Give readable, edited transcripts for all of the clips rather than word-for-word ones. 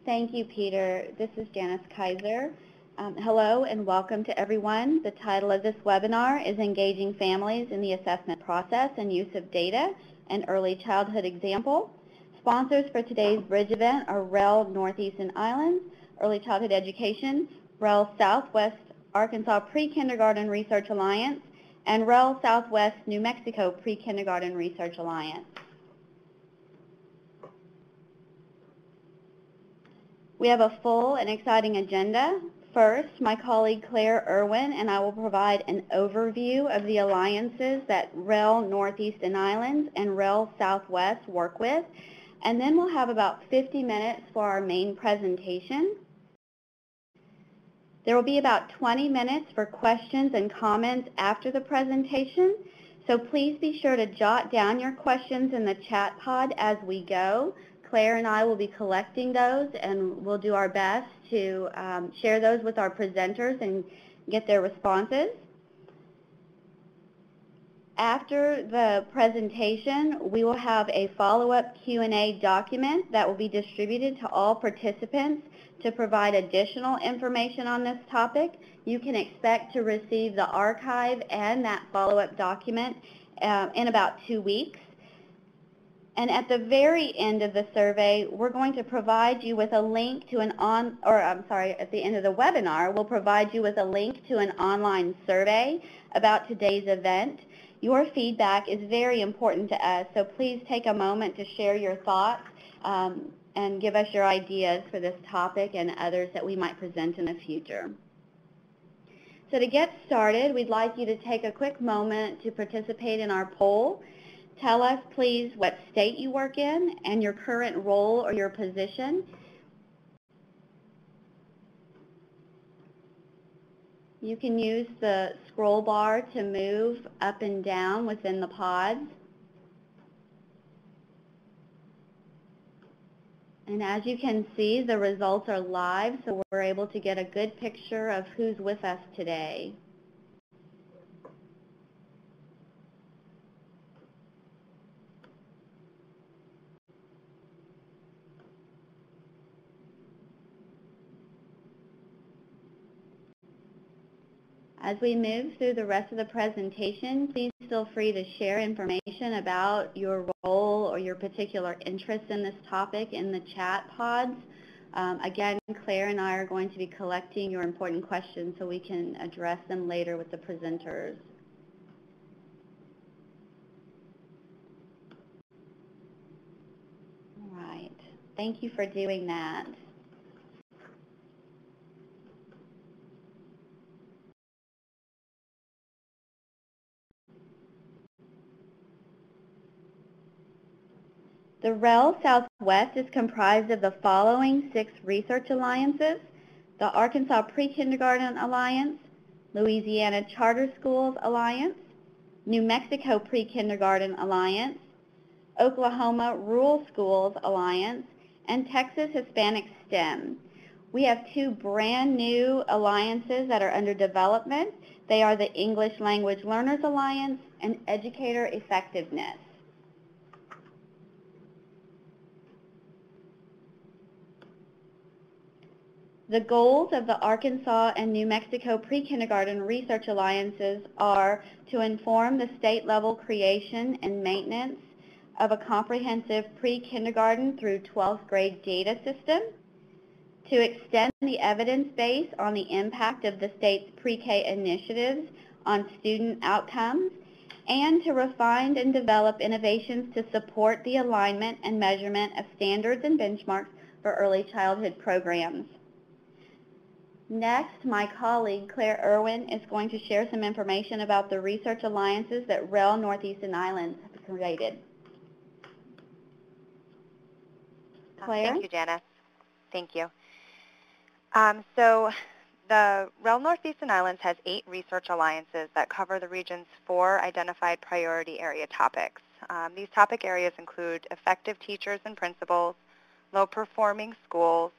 Thank you, Peter. This is Janice Kaiser. Hello and welcome to everyone. The title of this webinar is Engaging Families in the Assessment Process and Use of Data, an Early Childhood Example. Sponsors for today's bridge event are REL Northeast and Islands, Early Childhood Education, REL Southwest Arkansas Pre-Kindergarten Research Alliance, and REL Southwest New Mexico Pre-Kindergarten Research Alliance. We have a full and exciting agenda. First, my colleague Claire Irwin and I will provide an overview of the alliances that REL Northeast and Islands and REL Southwest work with, and then we'll have about 50 minutes for our main presentation. There will be about 20 minutes for questions and comments after the presentation, so please be sure to jot down your questions in the chat pod as we go. Claire and I will be collecting those, and we'll do our best to share those with our presenters and get their responses. After the presentation, we will have a follow-up Q&A document that will be distributed to all participants to provide additional information on this topic. You can expect to receive the archive and that follow-up document in about 2 weeks. And at the very end of the survey, we're going to provide you with a link to at the end of the webinar, we'll provide you with a link to an online survey about today's event. Your feedback is very important to us, so please take a moment to share your thoughts and give us your ideas for this topic and others that we might present in the future. So to get started, we'd like you to take a quick moment to participate in our poll. Tell us, please, what state you work in and your current role or your position. You can use the scroll bar to move up and down within the pods. And as you can see, the results are live, so we're able to get a good picture of who's with us today. As we move through the rest of the presentation, please feel free to share information about your role or your particular interest in this topic in the chat pods. Again, Claire and I are going to be collecting your important questions so we can address them later with the presenters. All right. Thank you for doing that. The REL Southwest is comprised of the following 6 research alliances: the Arkansas Pre-Kindergarten Alliance, Louisiana Charter Schools Alliance, New Mexico Pre-Kindergarten Alliance, Oklahoma Rural Schools Alliance, and Texas Hispanic STEM. We have 2 brand new alliances that are under development. They are the English Language Learners Alliance and Educator Effectiveness. The goals of the Arkansas and New Mexico Pre-Kindergarten Research Alliances are to inform the state-level creation and maintenance of a comprehensive pre-kindergarten through 12th grade data system, to extend the evidence base on the impact of the state's pre-K initiatives on student outcomes, and to refine and develop innovations to support the alignment and measurement of standards and benchmarks for early childhood programs. Next, my colleague Claire Irwin is going to share some information about the research alliances that REL Northeast and Islands have created. Claire? Thank you, Janice. Thank you. So the REL Northeast and Islands has 8 research alliances that cover the region's 4 identified priority area topics. These topic areas include effective teachers and principals, low-performing schools,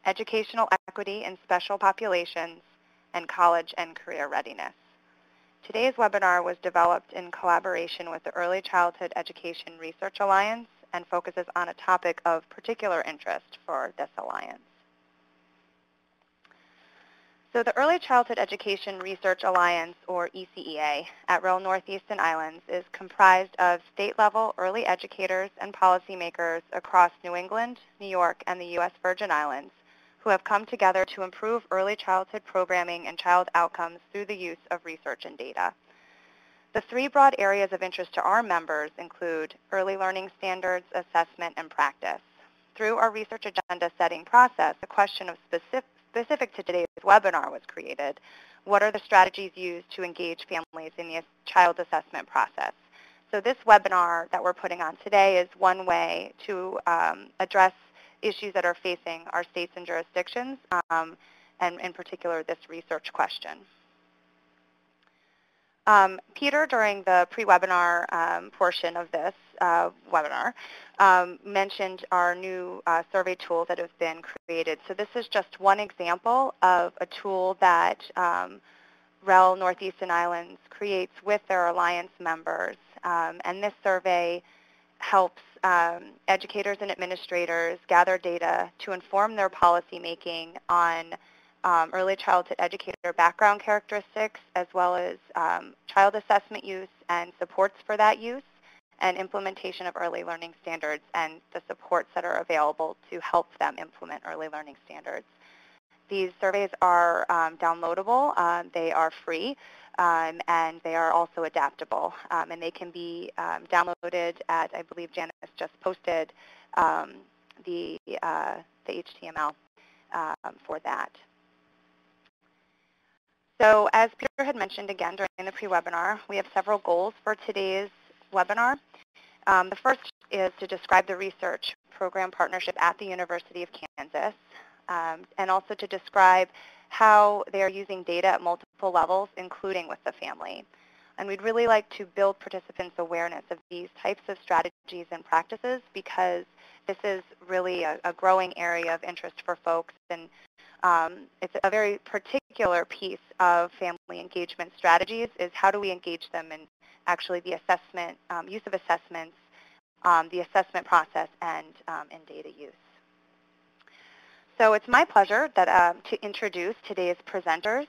educational equity in special populations, and college and career readiness. Today's webinar was developed in collaboration with the Early Childhood Education Research Alliance and focuses on a topic of particular interest for this alliance. So the Early Childhood Education Research Alliance, or ECEA, at REL Northeast and Islands is comprised of state-level early educators and policymakers across New England, New York, and the U.S. Virgin Islands who have come together to improve early childhood programming and child outcomes through the use of research and data. The three broad areas of interest to our members include early learning standards, assessment, and practice. Through our research agenda setting process, a question of specific to today's webinar was created. What are the strategies used to engage families in the child assessment process? So this webinar that we're putting on today is one way to address issues that are facing our states and jurisdictions, and in particular this research question. Peter, during the pre-webinar portion of this webinar, mentioned our new survey tool that has been created. So this is just one example of a tool that REL Northeast and Islands creates with their alliance members. And this survey helps educators and administrators gather data to inform their policy making on early childhood educator background characteristics, as well as child assessment use and supports for that use, and implementation of early learning standards and the supports that are available to help them implement early learning standards. These surveys are downloadable, they are free, and they are also adaptable. And they can be downloaded at, I believe Janice just posted the HTML for that. So as Peter had mentioned again during the pre-webinar, we have several goals for today's webinar. The first is to describe the research program partnership at the University of Kansas, and also to describe how they are using data at multiple levels, including with the family. And we'd really like to build participants' awareness of these types of strategies and practices, because this is really a growing area of interest for folks, and it's a very particular piece of family engagement strategies is how do we engage them in actually the assessment, use of assessments, the assessment process, and in data use. So it's my pleasure that, to introduce today's presenters.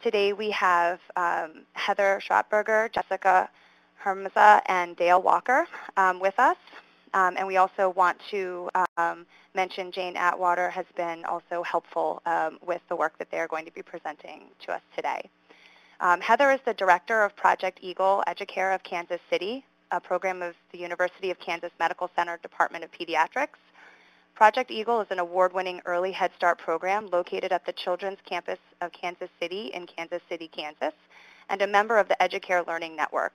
Today we have Heather Schrottberger, Jessica Hermza, and Dale Walker with us. And we also want to mention Jane Atwater has been also helpful with the work that they're going to be presenting to us today. Heather is the director of Project Eagle Educare of Kansas City, a program of the University of Kansas Medical Center Department of Pediatrics. Project Eagle is an award-winning early Head Start program located at the Children's Campus of Kansas City in Kansas City, Kansas, and a member of the Educare Learning Network.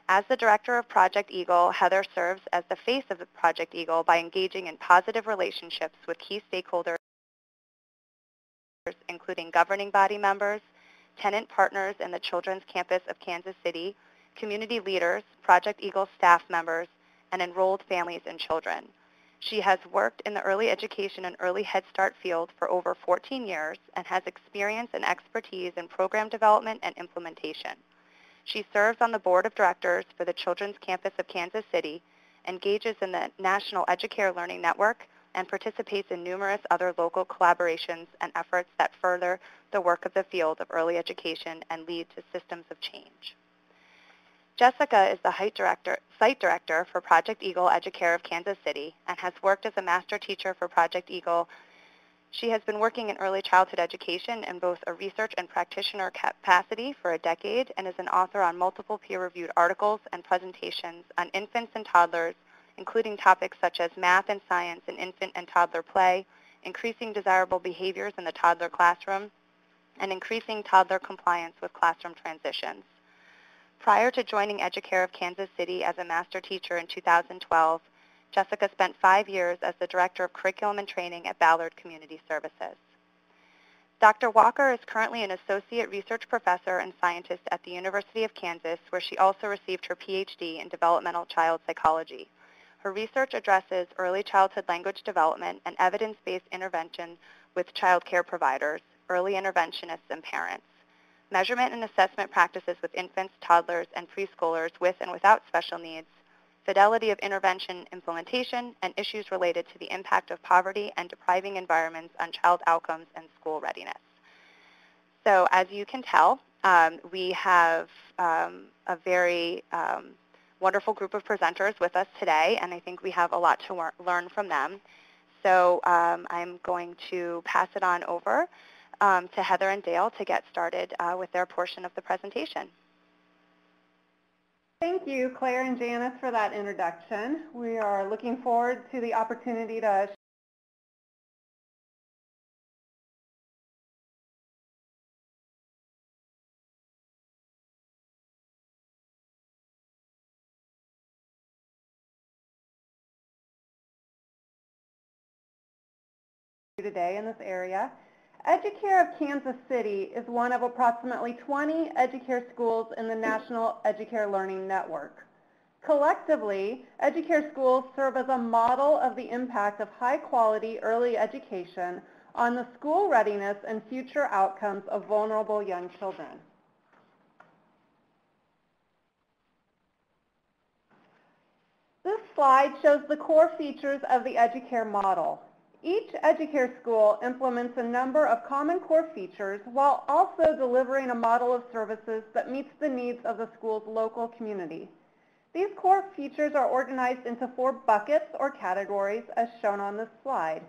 As the director of Project Eagle, Heather serves as the face of the Project Eagle by engaging in positive relationships with key stakeholders, including governing body members, tenant partners in the Children's Campus of Kansas City, community leaders, Project Eagle staff members, and enrolled families and children. She has worked in the early education and early Head Start field for over 14 years and has experience and expertise in program development and implementation. She serves on the board of directors for the Children's Campus of Kansas City, engages in the National Educare Learning Network, and participates in numerous other local collaborations and efforts that further the work of the field of early education and lead to systems of change. Jessica is the site director for Project Eagle Educare of Kansas City and has worked as a master teacher for Project Eagle. She has been working in early childhood education in both a research and practitioner capacity for a decade, and is an author on multiple peer-reviewed articles and presentations on infants and toddlers, including topics such as math and science in infant and toddler play, increasing desirable behaviors in the toddler classroom, and increasing toddler compliance with classroom transitions. Prior to joining Educare of Kansas City as a master teacher in 2012, Jessica spent 5 years as the Director of Curriculum and Training at Ballard Community Services. Dr. Walker is currently an Associate Research Professor and Scientist at the University of Kansas, where she also received her PhD in Developmental Child Psychology. Her research addresses early childhood language development and evidence-based intervention with child care providers, early interventionists, and parents. Measurement and assessment practices with infants, toddlers, and preschoolers with and without special needs, fidelity of intervention implementation, and issues related to the impact of poverty and depriving environments on child outcomes and school readiness. So as you can tell, we have a very wonderful group of presenters with us today, and I think we have a lot to learn from them. So I'm going to pass it on over to Heather and Dale to get started with their portion of the presentation. Thank you, Claire and Janice, for that introduction. We are looking forward to the opportunity to today in this area. Educare of Kansas City is one of approximately 20 Educare schools in the National Educare Learning Network. Collectively, Educare schools serve as a model of the impact of high-quality early education on the school readiness and future outcomes of vulnerable young children. This slide shows the core features of the Educare model. Each Educare school implements a number of common core features while also delivering a model of services that meets the needs of the school's local community. These core features are organized into 4 buckets or categories as shown on this slide.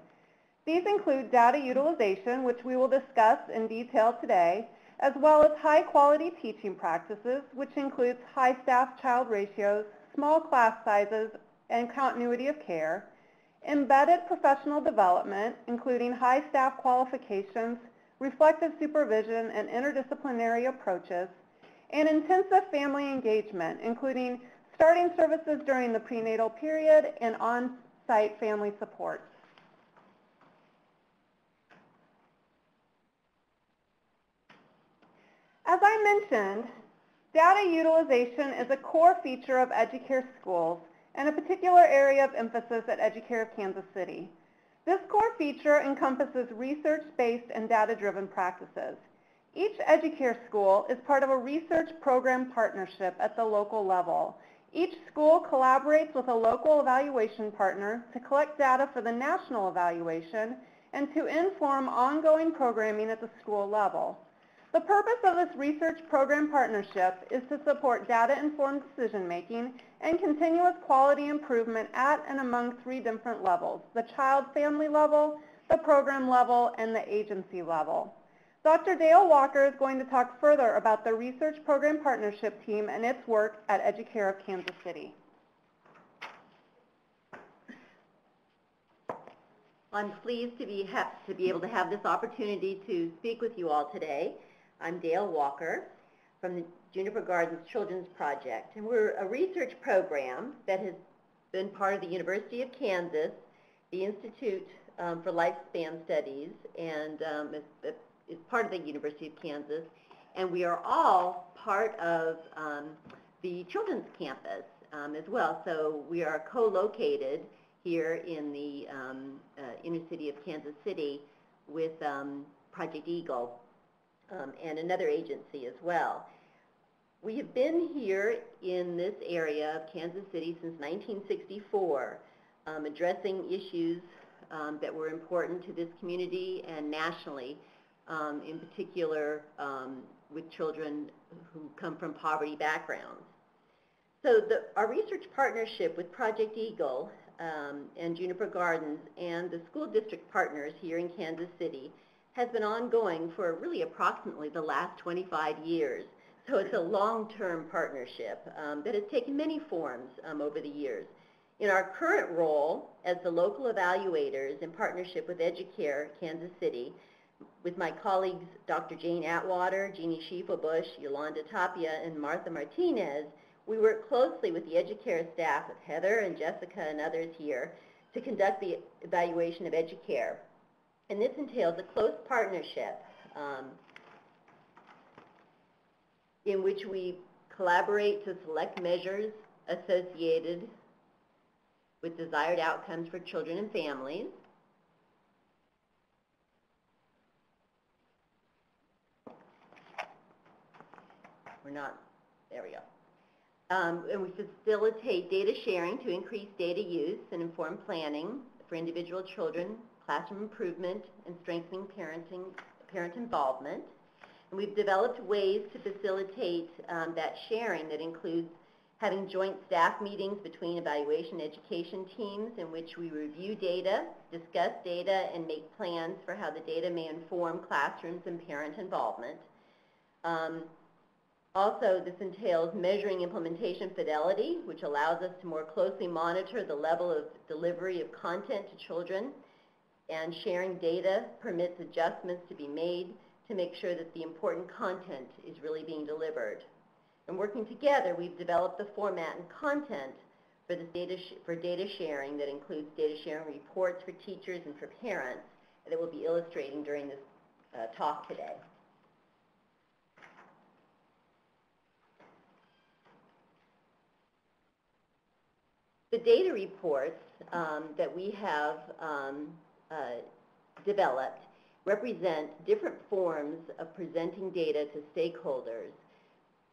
These include data utilization, which we will discuss in detail today, as well as high-quality teaching practices, which includes high staff-child ratios, small class sizes, and continuity of care, embedded professional development, including high staff qualifications, reflective supervision, and interdisciplinary approaches, and intensive family engagement, including starting services during the prenatal period and on-site family support. As I mentioned, data utilization is a core feature of Educare schools and a particular area of emphasis at Educare of Kansas City. This core feature encompasses research-based and data-driven practices. Each Educare school is part of a research program partnership at the local level. Each school collaborates with a local evaluation partner to collect data for the national evaluation and to inform ongoing programming at the school level. The purpose of this research program partnership is to support data-informed decision-making and continuous quality improvement at and among 3 different levels: the child-family level, the program level, and the agency level. Dr. Dale Walker is going to talk further about the research program partnership team and its work at Educare of Kansas City. I'm pleased to be able to have this opportunity to speak with you all today. I'm Dale Walker from the Juniper Gardens Children's Project, and we're a research program that has been part of the University of Kansas, the Institute for Lifespan Studies, and is part of the University of Kansas, and we are all part of the Children's Campus as well. So we are co-located here in the inner city of Kansas City with Project Eagle and another agency as well. We have been here in this area of Kansas City since 1964, addressing issues that were important to this community and nationally, in particular with children who come from poverty backgrounds. So our research partnership with Project Eagle and Juniper Gardens and the school district partners here in Kansas City has been ongoing for really approximately the last 25 years. So it's a long-term partnership that has taken many forms over the years. In our current role as the local evaluators in partnership with Educare Kansas City, with my colleagues Dr. Jane Atwater, Jeannie Schiefelbusch, Yolanda Tapia, and Martha Martinez, we work closely with the Educare staff of Heather and Jessica and others here to conduct the evaluation of Educare. And this entails a close partnership in which we collaborate to select measures associated with desired outcomes for children and families. There we go. And we facilitate data sharing to increase data use and inform planning for individual children, classroom improvement, and strengthening parent involvement. And we've developed ways to facilitate that sharing that includes having joint staff meetings between evaluation and education teams in which we review data, discuss data, and make plans for how the data may inform classrooms and parent involvement. Also, this entails measuring implementation fidelity, which allows us to more closely monitor the level of delivery of content to children, and sharing data permits adjustments to be made to make sure that the important content is really being delivered. And working together, we've developed the format and content for this data sharing that includes data sharing reports for teachers and for parents that we'll be illustrating during this talk today. The data reports that we have developed represent different forms of presenting data to stakeholders.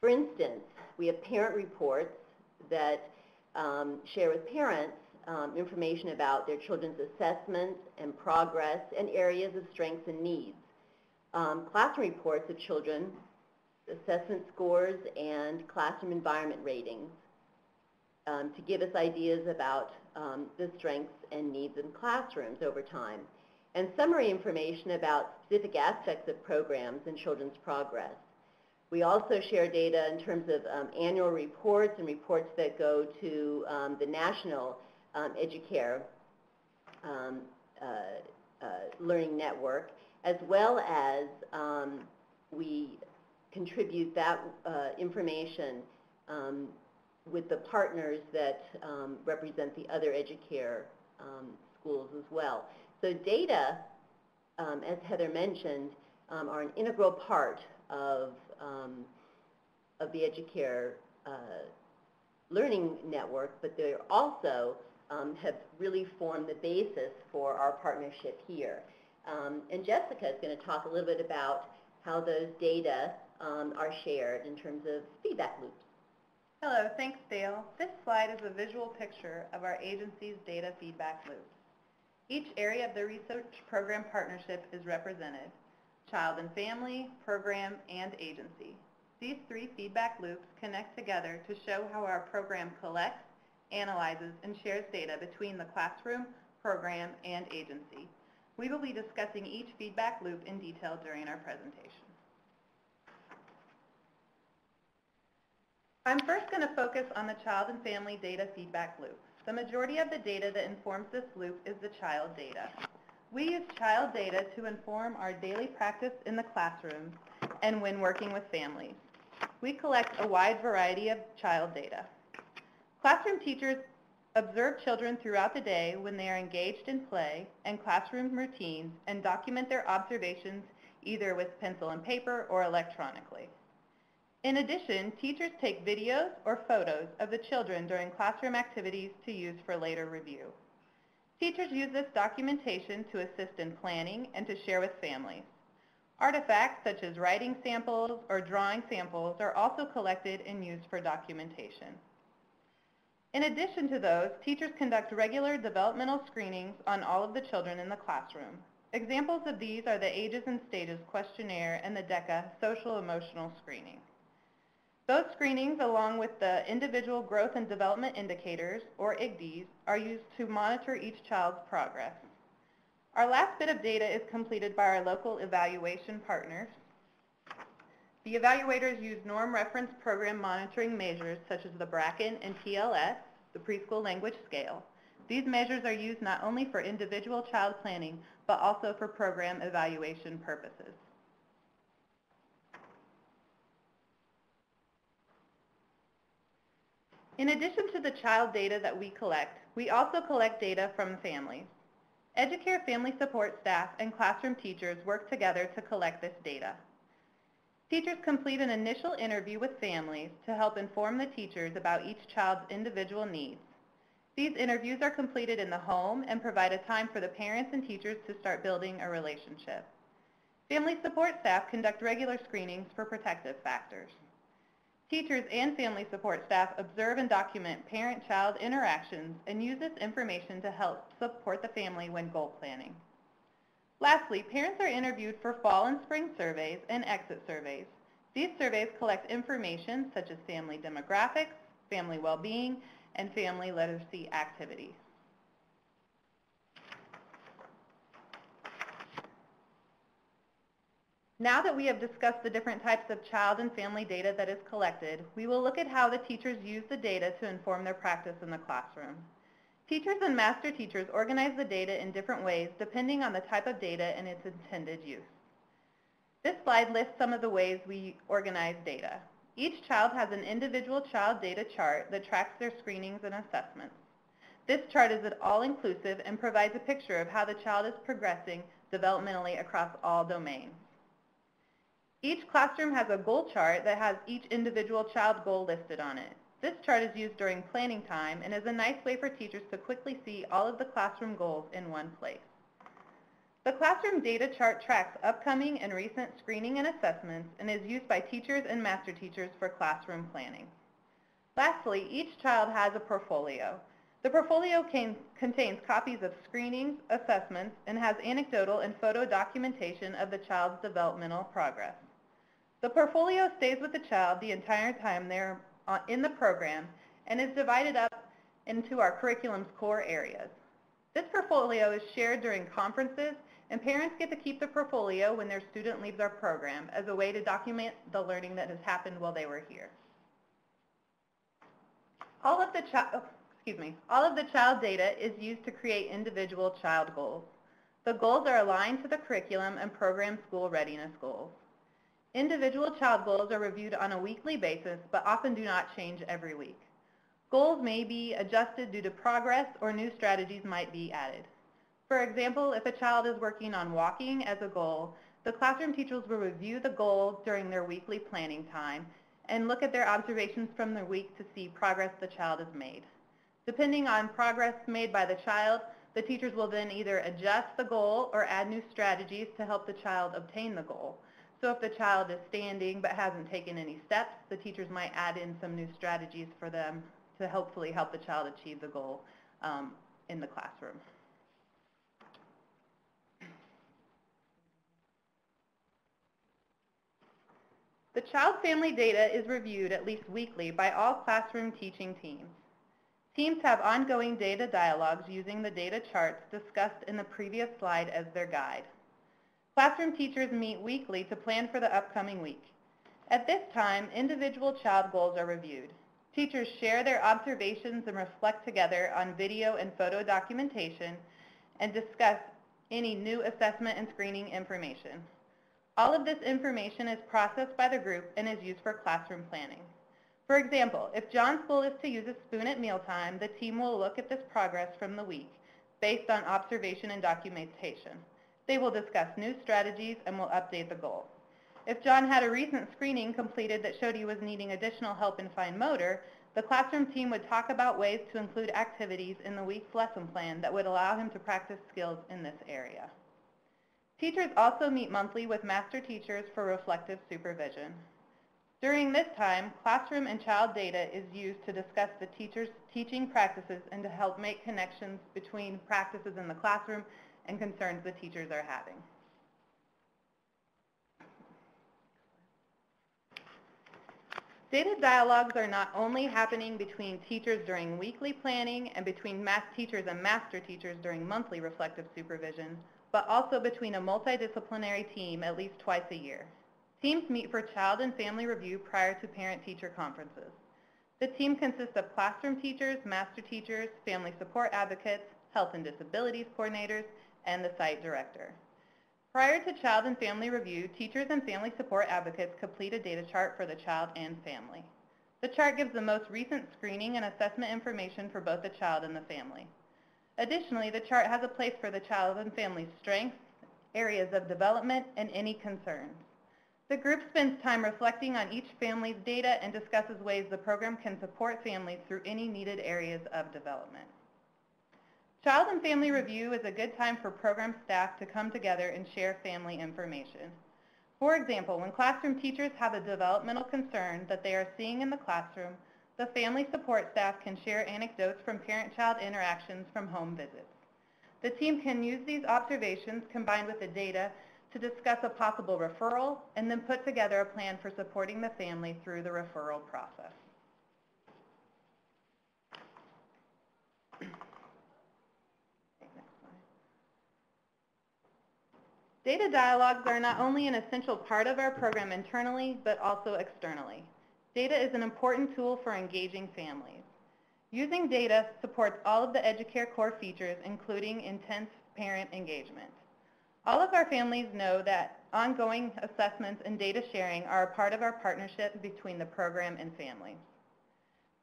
For instance, we have parent reports that share with parents information about their children's assessments and progress and areas of strengths and needs. Classroom reports of children, assessment scores, and classroom environment ratings to give us ideas about the strengths and needs in classrooms over time. And summary information about specific aspects of programs and children's progress. We also share data in terms of annual reports and reports that go to the national Educare learning network, as well as we contribute that information with the partners that represent the other Educare schools as well. So data, as Heather mentioned, are an integral part of the Educare learning network, but they also have really formed the basis for our partnership here. And Jessica is going to talk a little bit about how those data are shared in terms of feedback loops. Hello, thanks Dale. This slide is a visual picture of our agency's data feedback loops. Each area of the research program partnership is represented: child and family, program, and agency. These three feedback loops connect together to show how our program collects, analyzes, and shares data between the classroom, program, and agency. We will be discussing each feedback loop in detail during our presentation. I'm first going to focus on the child and family data feedback loop. The majority of the data that informs this loop is the child data. We use child data to inform our daily practice in the classroom and when working with families. We collect a wide variety of child data. Classroom teachers observe children throughout the day when they are engaged in play and classroom routines and document their observations either with pencil and paper or electronically. In addition, teachers take videos or photos of the children during classroom activities to use for later review. Teachers use this documentation to assist in planning and to share with families. Artifacts such as writing samples or drawing samples are also collected and used for documentation. In addition to those, teachers conduct regular developmental screenings on all of the children in the classroom. Examples of these are the Ages and Stages questionnaire and the DECA social emotional screening. Those screenings, along with the individual growth and development indicators, or IGDs, are used to monitor each child's progress. Our last bit of data is completed by our local evaluation partners. The evaluators use norm reference program monitoring measures such as the Bracken and TLS, the preschool language scale. These measures are used not only for individual child planning, but also for program evaluation purposes. In addition to the child data that we collect, we also collect data from families. Educare family support staff and classroom teachers work together to collect this data. Teachers complete an initial interview with families to help inform the teachers about each child's individual needs. These interviews are completed in the home and provide a time for the parents and teachers to start building a relationship. Family support staff conduct regular screenings for protective factors. Teachers and family support staff observe and document parent-child interactions and use this information to help support the family when goal planning. Lastly, parents are interviewed for fall and spring surveys and exit surveys. These surveys collect information such as family demographics, family well-being, and family literacy activities. Now that we have discussed the different types of child and family data that is collected, we will look at how the teachers use the data to inform their practice in the classroom. Teachers and master teachers organize the data in different ways depending on the type of data and its intended use. This slide lists some of the ways we organize data. Each child has an individual child data chart that tracks their screenings and assessments. This chart is all-inclusive and provides a picture of how the child is progressing developmentally across all domains. Each classroom has a goal chart that has each individual child goal listed on it. This chart is used during planning time and is a nice way for teachers to quickly see all of the classroom goals in one place. The classroom data chart tracks upcoming and recent screening and assessments and is used by teachers and master teachers for classroom planning. Lastly, each child has a portfolio. The portfolio contains copies of screenings, assessments, and has anecdotal and photo documentation of the child's developmental progress. The portfolio stays with the child the entire time they're in the program and is divided up into our curriculum's core areas. This portfolio is shared during conferences, and parents get to keep the portfolio when their student leaves our program as a way to document the learning that has happened while they were here. All of the child data is used to create individual child goals. The goals are aligned to the curriculum and program school readiness goals. Individual child goals are reviewed on a weekly basis, but often do not change every week. Goals may be adjusted due to progress or new strategies might be added. For example, if a child is working on walking as a goal, the classroom teachers will review the goal during their weekly planning time and look at their observations from the week to see progress the child has made. Depending on progress made by the child, the teachers will then either adjust the goal or add new strategies to help the child obtain the goal. So if the child is standing but hasn't taken any steps, the teachers might add in some new strategies for them to hopefully help the child achieve the goal in the classroom. The child family data is reviewed at least weekly by all classroom teaching teams. Teams have ongoing data dialogues using the data charts discussed in the previous slide as their guide. Classroom teachers meet weekly to plan for the upcoming week. At this time, individual child goals are reviewed. Teachers share their observations and reflect together on video and photo documentation and discuss any new assessment and screening information. All of this information is processed by the group and is used for classroom planning. For example, if John's goal is to use a spoon at mealtime, the team will look at this progress from the week based on observation and documentation. They will discuss new strategies and will update the goal. If John had a recent screening completed that showed he was needing additional help in fine motor, the classroom team would talk about ways to include activities in the week's lesson plan that would allow him to practice skills in this area. Teachers also meet monthly with master teachers for reflective supervision. During this time, classroom and child data is used to discuss the teacher's teaching practices and to help make connections between practices in the classroom and concerns the teachers are having. Data dialogues are not only happening between teachers during weekly planning and between teachers and master teachers during monthly reflective supervision, but also between a multidisciplinary team at least twice a year. Teams meet for child and family review prior to parent-teacher conferences. The team consists of classroom teachers, master teachers, family support advocates, health and disabilities coordinators, and the site director. Prior to child and family review, teachers and family support advocates complete a data chart for the child and family. The chart gives the most recent screening and assessment information for both the child and the family. Additionally, the chart has a place for the child and family's strengths, areas of development, and any concerns. The group spends time reflecting on each family's data and discusses ways the program can support families through any needed areas of development. Child and family review is a good time for program staff to come together and share family information. For example, when classroom teachers have a developmental concern that they are seeing in the classroom, the family support staff can share anecdotes from parent-child interactions from home visits. The team can use these observations combined with the data to discuss a possible referral and then put together a plan for supporting the family through the referral process. Data dialogues are not only an essential part of our program internally, but also externally. Data is an important tool for engaging families. Using data supports all of the Educare core features, including intense parent engagement. All of our families know that ongoing assessments and data sharing are a part of our partnership between the program and families.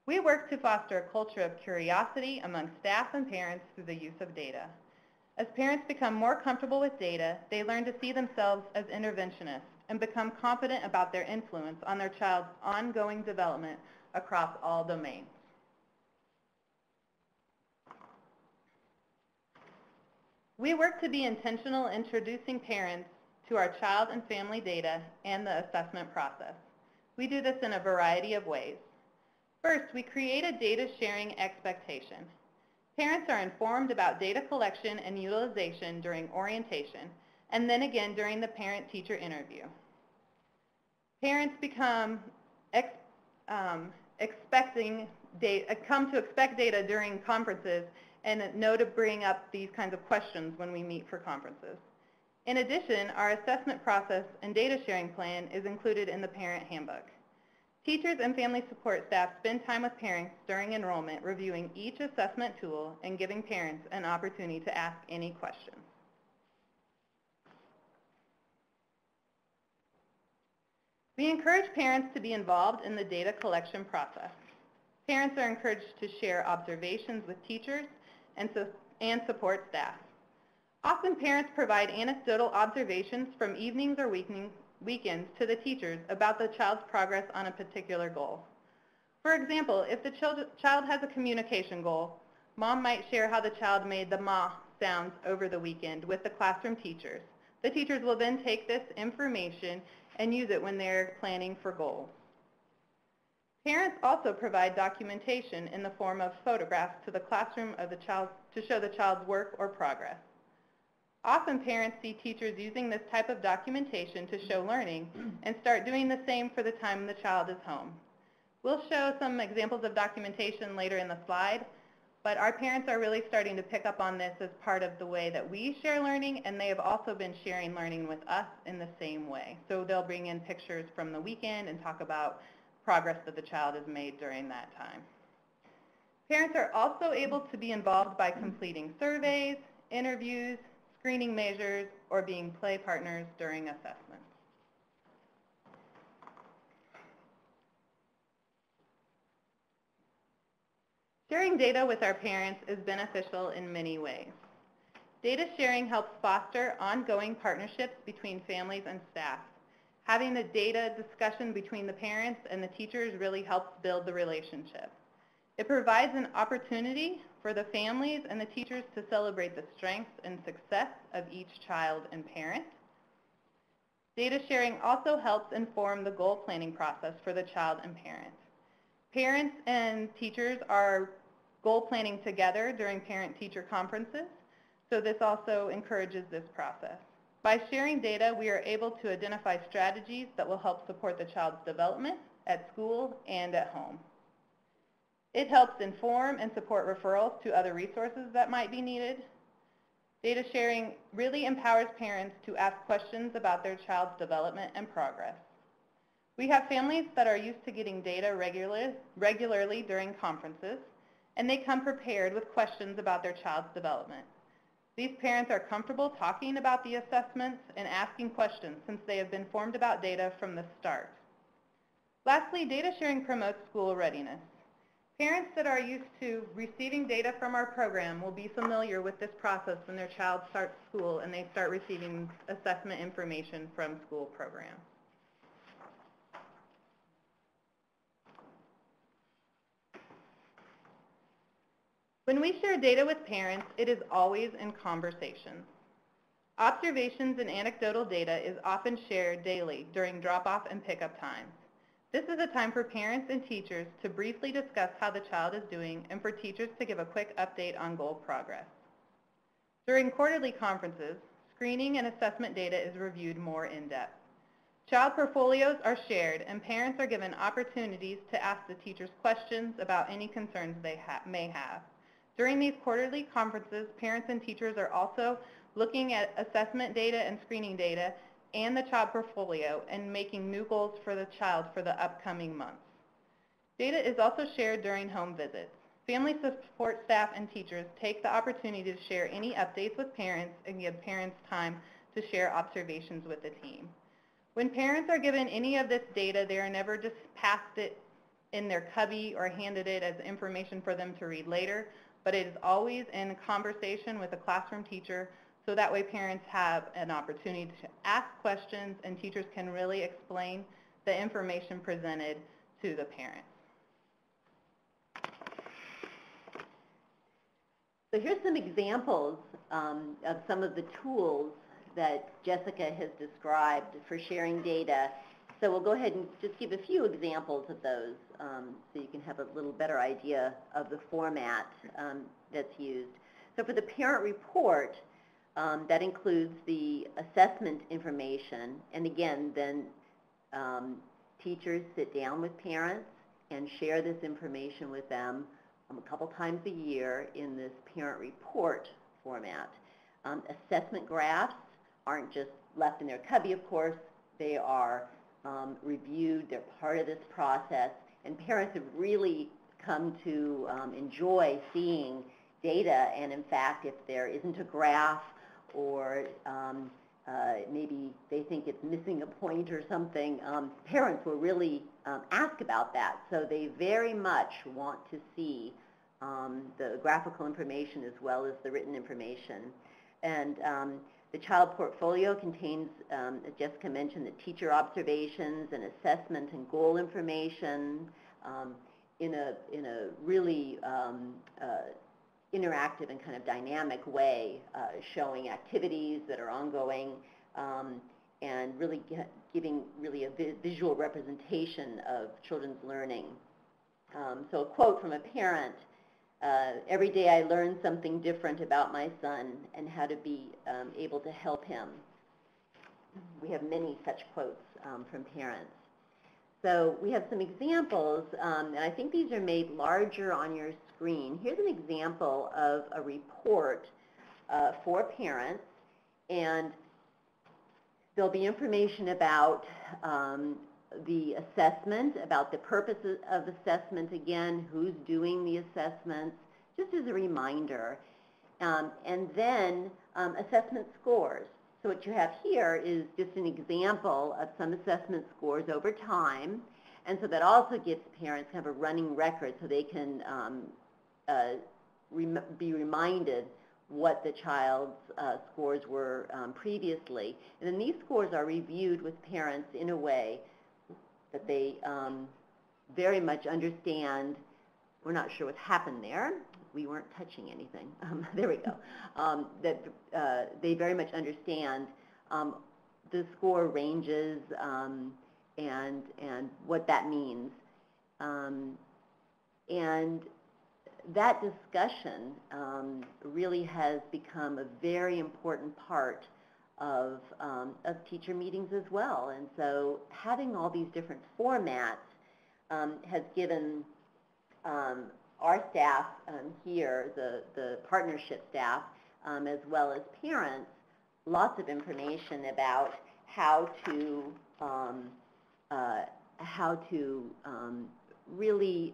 We work to foster a culture of curiosity among staff and parents through the use of data. As parents become more comfortable with data, they learn to see themselves as interventionists and become confident about their influence on their child's ongoing development across all domains. We work to be intentional introducing parents to our child and family data and the assessment process. We do this in a variety of ways. First, we create a data sharing expectation. Parents are informed about data collection and utilization during orientation, and then again during the parent-teacher interview. Parents come to expect data during conferences and know to bring up these kinds of questions when we meet for conferences. In addition, our assessment process and data sharing plan is included in the parent handbook. Teachers and family support staff spend time with parents during enrollment reviewing each assessment tool and giving parents an opportunity to ask any questions. We encourage parents to be involved in the data collection process. Parents are encouraged to share observations with teachers and support staff. Often parents provide anecdotal observations from evenings or weekends to the teachers about the child's progress on a particular goal. For example, if the child has a communication goal, mom might share how the child made the ma sounds over the weekend with the classroom teachers. The teachers will then take this information and use it when they're planning for goals. Parents also provide documentation in the form of photographs to the classroom of the child to show the child's work or progress. Often parents see teachers using this type of documentation to show learning and start doing the same for the time the child is home. We'll show some examples of documentation later in the slide, but our parents are really starting to pick up on this as part of the way that we share learning, and they have also been sharing learning with us in the same way. So they'll bring in pictures from the weekend and talk about progress that the child has made during that time. Parents are also able to be involved by completing surveys, interviews, screening measures, or being play partners during assessments. Sharing data with our parents is beneficial in many ways. Data sharing helps foster ongoing partnerships between families and staff. Having the data discussion between the parents and the teachers really helps build the relationship. It provides an opportunity for the families and the teachers to celebrate the strengths and success of each child and parent. Data sharing also helps inform the goal planning process for the child and parent. Parents and teachers are goal planning together during parent-teacher conferences, so this also encourages this process. By sharing data, we are able to identify strategies that will help support the child's development at school and at home. It helps inform and support referrals to other resources that might be needed. Data sharing really empowers parents to ask questions about their child's development and progress. We have families that are used to getting data regularly during conferences, and they come prepared with questions about their child's development. These parents are comfortable talking about the assessments and asking questions since they have been informed about data from the start. Lastly, data sharing promotes school readiness. Parents that are used to receiving data from our program will be familiar with this process when their child starts school and they start receiving assessment information from school programs. When we share data with parents, it is always in conversation. Observations and anecdotal data is often shared daily during drop-off and pickup times. This is a time for parents and teachers to briefly discuss how the child is doing and for teachers to give a quick update on goal progress. During quarterly conferences, screening and assessment data is reviewed more in depth. Child portfolios are shared and parents are given opportunities to ask the teachers questions about any concerns they may have. During these quarterly conferences, parents and teachers are also looking at assessment data and screening data and the child portfolio and making new goals for the child for the upcoming months. Data is also shared during home visits. Family support staff and teachers take the opportunity to share any updates with parents and give parents time to share observations with the team. When parents are given any of this data, they are never just passed it in their cubby or handed it as information for them to read later, but it is always in conversation with a classroom teacher, so that way parents have an opportunity to ask questions and teachers can really explain the information presented to the parents. So here's some examples of some of the tools that Jessica has described for sharing data. So we'll go ahead and just give a few examples of those so you can have a little better idea of the format that's used. So for the parent report, that includes the assessment information, and again, then teachers sit down with parents and share this information with them a couple times a year in this parent report format. Assessment graphs aren't just left in their cubby, of course. They are reviewed, they're part of this process, and parents have really come to enjoy seeing data, and in fact, if there isn't a graph or maybe they think it's missing a point or something, parents will really ask about that. So they very much want to see the graphical information as well as the written information. And the child portfolio contains, as Jessica mentioned, the teacher observations and assessment and goal information in a really interactive and kind of dynamic way, showing activities that are ongoing and really giving really a visual representation of children's learning. So a quote from a parent, every day I learn something different about my son and how to be able to help him. We have many such quotes from parents. So we have some examples, and I think these are made larger on your screen. Here's an example of a report for parents, and there'll be information about the assessment, about the purposes of assessment, again, who's doing the assessments, just as a reminder, and then assessment scores. So what you have here is just an example of some assessment scores over time, and so that also gives parents kind of a running record so they can be reminded what the child's scores were previously. And then these scores are reviewed with parents in a way that they very much understand. We're not sure what happened there. We weren't touching anything. There we go. That they very much understand the score ranges and what that means. And that discussion really has become a very important part of teacher meetings as well. And so having all these different formats has given our staff here, the partnership staff, as well as parents, lots of information about how to really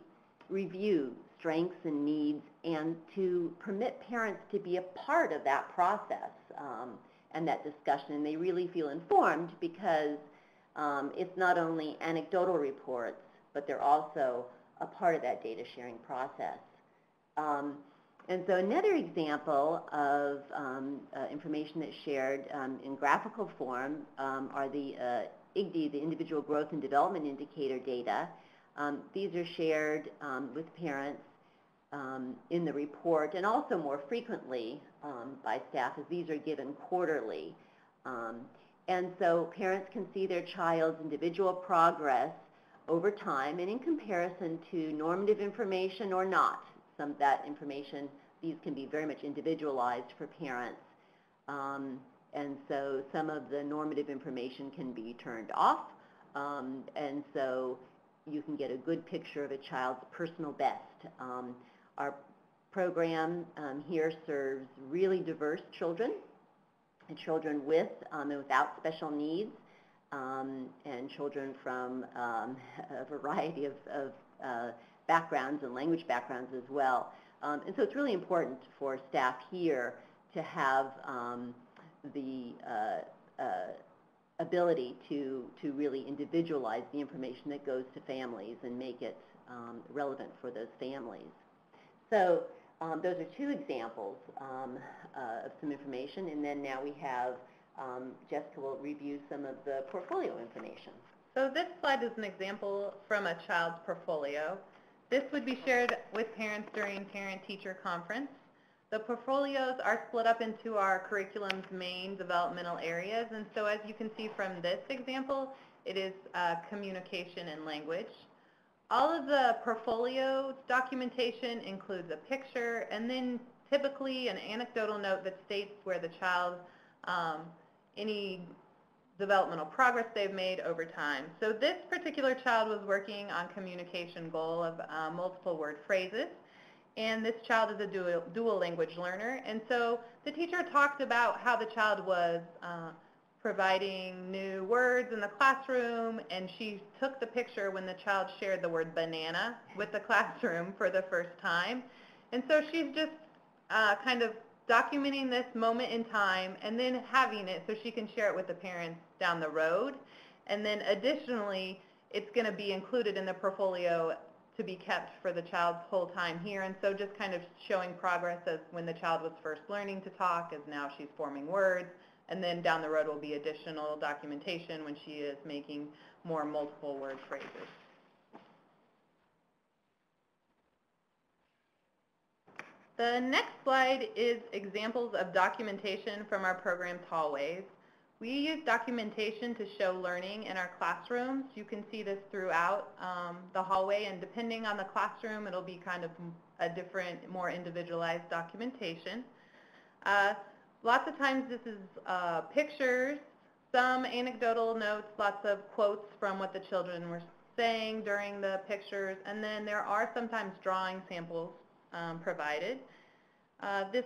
review strengths and needs and to permit parents to be a part of that process and that discussion. And they really feel informed because it's not only anecdotal reports, but they're also a part of that data sharing process. And so another example of information that's shared in graphical form are the IGD, the Individual Growth and Development Indicator data. These are shared with parents in the report, and also more frequently by staff, as these are given quarterly. And so parents can see their child's individual progress over time and in comparison to normative information or not. Some of that information, these can be very much individualized for parents. And so some of the normative information can be turned off. And so you can get a good picture of a child's personal best. Our program here serves really diverse children, and children with and without special needs, and children from a variety of backgrounds and language backgrounds as well. And so it's really important for staff here to have the ability to really individualize the information that goes to families and make it relevant for those families. So those are two examples of some information, and then now we have Jessica will review some of the portfolio information. So this slide is an example from a child's portfolio. This would be shared with parents during parent-teacher conference. The portfolios are split up into our curriculum's main developmental areas, and so as you can see from this example, it is communication and language. All of the portfolio documentation includes a picture and then typically an anecdotal note that states where the child, any developmental progress they've made over time. So this particular child was working on communication goal of multiple word phrases, and this child is a dual language learner. And so the teacher talked about how the child was providing new words in the classroom, and she took the picture when the child shared the word banana with the classroom for the first time. And so she's just kind of documenting this moment in time and then having it so she can share it with the parents down the road. And then additionally, it's going to be included in the portfolio to be kept for the child's whole time here. And so just kind of showing progress as when the child was first learning to talk, as now she's forming words. And then down the road will be additional documentation when she is making more multiple word phrases. The next slide is examples of documentation from our program's hallways. We use documentation to show learning in our classrooms. You can see this throughout the hallway, and depending on the classroom, it'll be kind of a different, more individualized documentation. Lots of times this is pictures, some anecdotal notes, lots of quotes from what the children were saying during the pictures, and then there are sometimes drawing samples provided. This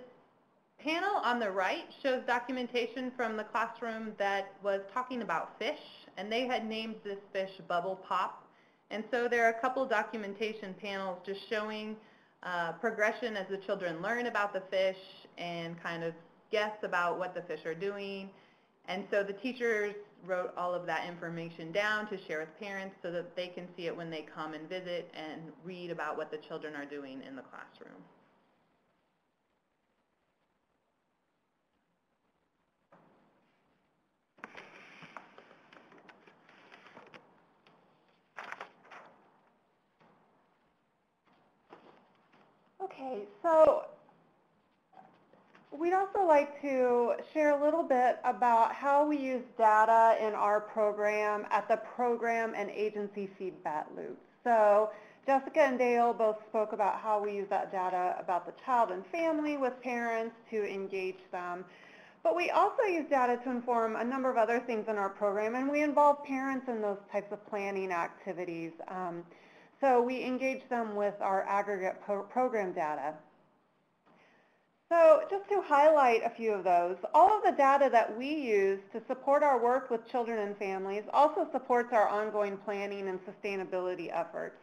panel on the right shows documentation from the classroom that was talking about fish, and they had named this fish Bubble Pop. And so there are a couple documentation panels just showing progression as the children learn about the fish and kind of guess about what the fish are doing. And so the teachers wrote all of that information down to share with parents so that they can see it when they come and visit and read about what the children are doing in the classroom. Okay, so we'd also like to share a little bit about how we use data in our program at the program and agency feedback loop. So Jessica and Dale both spoke about how we use that data about the child and family with parents to engage them. But we also use data to inform a number of other things in our program, and we involve parents in those types of planning activities. So we engage them with our aggregate program data. So just to highlight a few of those, all of the data that we use to support our work with children and families also supports our ongoing planning and sustainability efforts.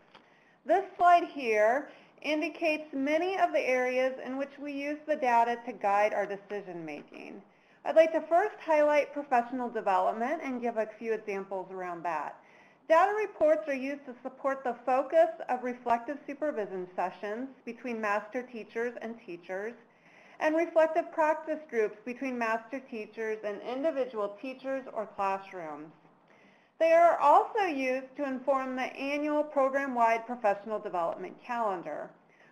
This slide here indicates many of the areas in which we use the data to guide our decision making. I'd like to first highlight professional development and give a few examples around that. Data reports are used to support the focus of reflective supervision sessions between master teachers and teachers, and reflective practice groups between master teachers and individual teachers or classrooms. They are also used to inform the annual program-wide professional development calendar.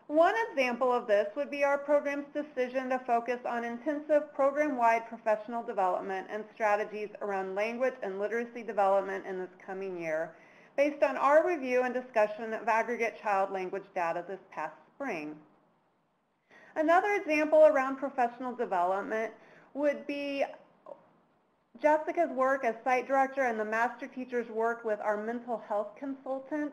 One example of this would be our program's decision to focus on intensive program-wide professional development and strategies around language and literacy development in this coming year, based on our review and discussion of aggregate child language data this past spring. Another example around professional development would be Jessica's work as site director and the master teacher's work with our mental health consultant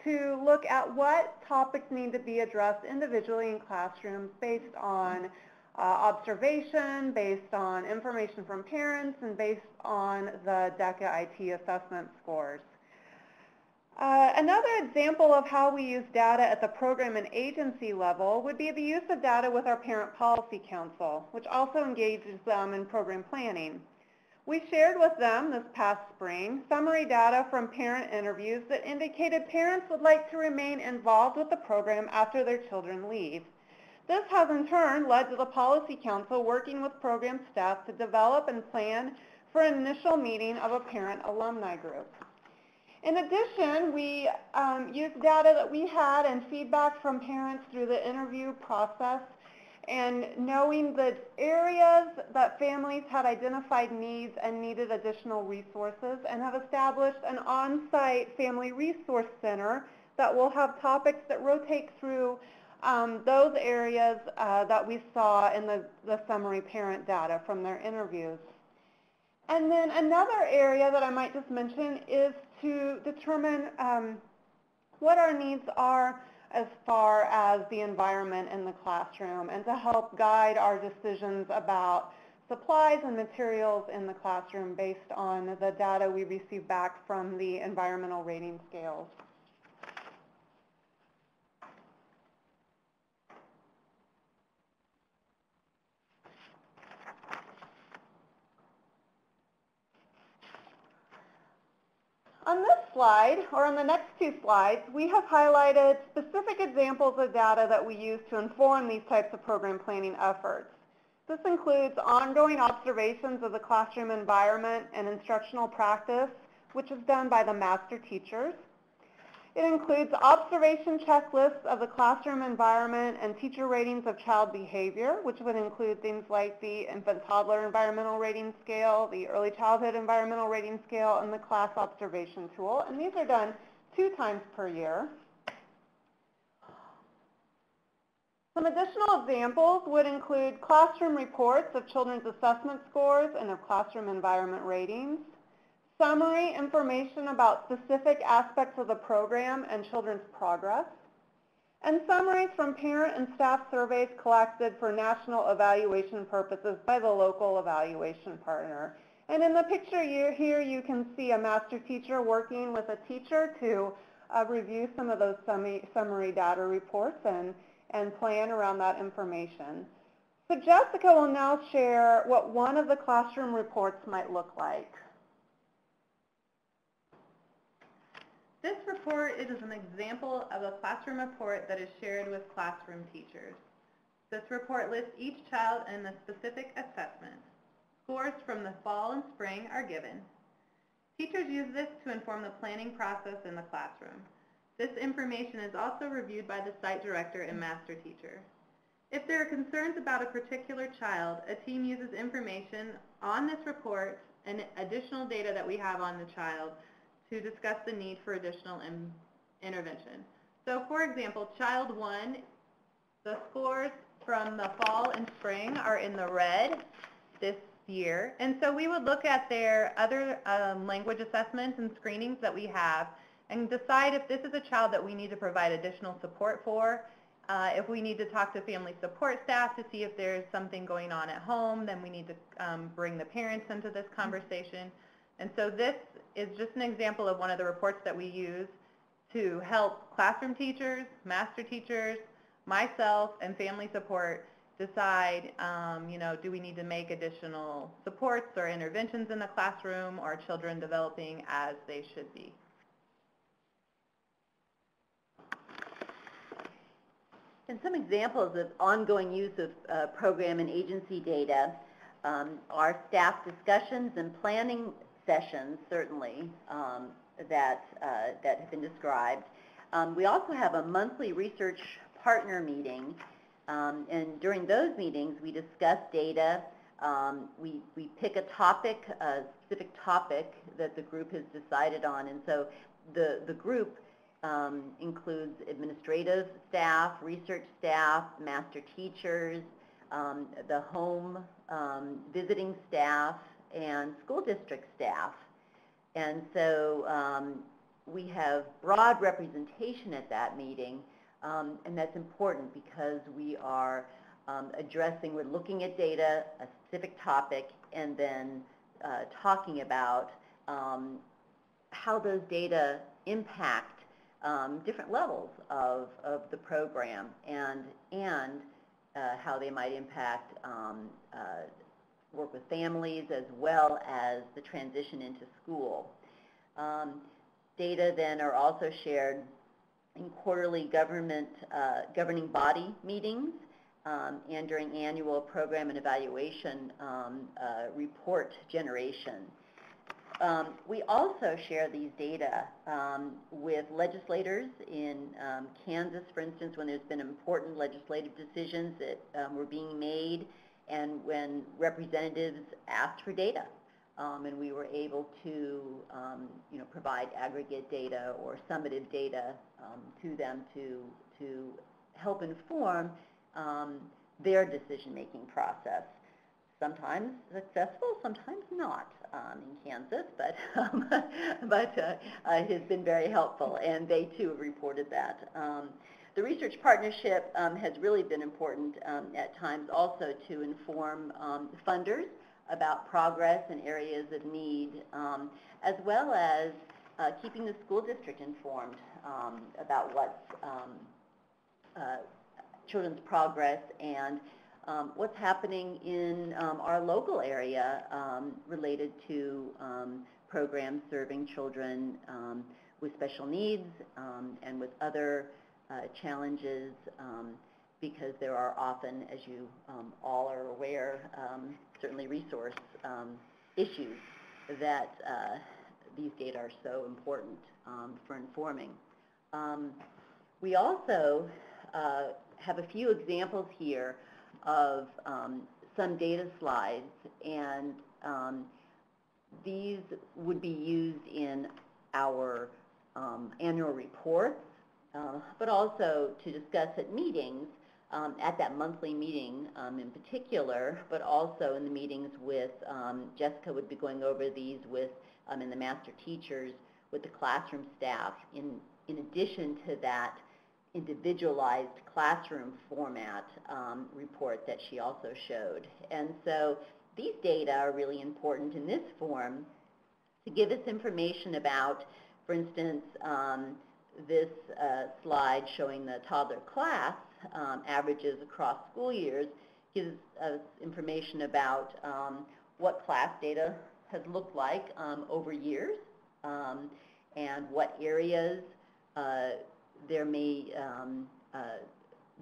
to look at what topics need to be addressed individually in classrooms based on observation, based on information from parents, and based on the DECA IT assessment scores. Another example of how we use data at the program and agency level would be the use of data with our Parent Policy Council, which also engages them in program planning. We shared with them this past spring summary data from parent interviews that indicated parents would like to remain involved with the program after their children leave. This has in turn led to the Policy Council working with program staff to develop and plan for an initial meeting of a parent-alumni group. In addition, we used data that we had and feedback from parents through the interview process, and knowing the areas that families had identified needs and needed additional resources, and have established an on-site family resource center that will have topics that rotate through those areas that we saw in the summary parent data from their interviews. And then another area that I might just mention is to determine what our needs are as far as the environment in the classroom, and to help guide our decisions about supplies and materials in the classroom based on the data we receive back from the environmental rating scales. On this slide, or on the next two slides, we have highlighted specific examples of data that we use to inform these types of program planning efforts. This includes ongoing observations of the classroom environment and instructional practice, which is done by the master teachers. It includes observation checklists of the classroom environment and teacher ratings of child behavior, which would include things like the infant-toddler environmental rating scale, the early childhood environmental rating scale, and the class observation tool. And these are done 2 times per year. Some additional examples would include classroom reports of children's assessment scores and of classroom environment ratings, summary information about specific aspects of the program and children's progress, and summaries from parent and staff surveys collected for national evaluation purposes by the local evaluation partner. And in the picture here you can see a master teacher working with a teacher to review some of those summary data reports and plan around that information. So Jessica will now share what one of the classroom reports might look like. This report is an example of a classroom report that is shared with classroom teachers. This report lists each child in a specific assessment. Scores from the fall and spring are given. Teachers use this to inform the planning process in the classroom. This information is also reviewed by the site director and master teacher. If there are concerns about a particular child, a team uses information on this report and additional data that we have on the child to discuss the need for additional intervention. So for example, child 1, the scores from the fall and spring are in the red this year. And so we would look at their other language assessments and screenings that we have and decide if this is a child that we need to provide additional support for. If we need to talk to family support staff to see if there's something going on at home, then we need to bring the parents into this conversation. And so this is just an example of one of the reports that we use to help classroom teachers, master teachers, myself, and family support decide, do we need to make additional supports or interventions in the classroom, or children developing as they should be. And some examples of ongoing use of program and agency data are staff discussions and planning sessions, certainly, that have been described. We also have a monthly research partner meeting. And during those meetings, we discuss data. We pick a topic, a specific topic that the group has decided on. And so the group includes administrative staff, research staff, master teachers, the home visiting staff, and school district staff. And so we have broad representation at that meeting, and that's important because we are we're looking at data, a specific topic, and then talking about how those data impact different levels of the program and how they might impact work with families as well as the transition into school. Data then are also shared in quarterly governing body meetings and during annual program and evaluation report generation. We also share these data with legislators in Kansas, for instance, when there's been important legislative decisions that were being made and when representatives asked for data. And we were able to provide aggregate data or summative data to them to help inform their decision-making process. Sometimes successful, sometimes not in Kansas, but it has been very helpful, and they too have reported that. The research partnership has really been important at times also to inform funders about progress and areas of need, as well as keeping the school district informed about what's children's progress and what's happening in our local area related to programs serving children with special needs and with other challenges, because there are often, as you all are aware, certainly resource issues that these data are so important for informing. We also have a few examples here of some data slides, and these would be used in our annual reports, but also to discuss at meetings, at that monthly meeting in particular, but also in the meetings with, Jessica would be going over these with, and the master teachers with the classroom staff, in addition to that individualized classroom format report that she also showed. And so these data are really important in this form to give us information about, for instance, this slide showing the toddler class averages across school years gives us information about what class data has looked like over years and what areas there may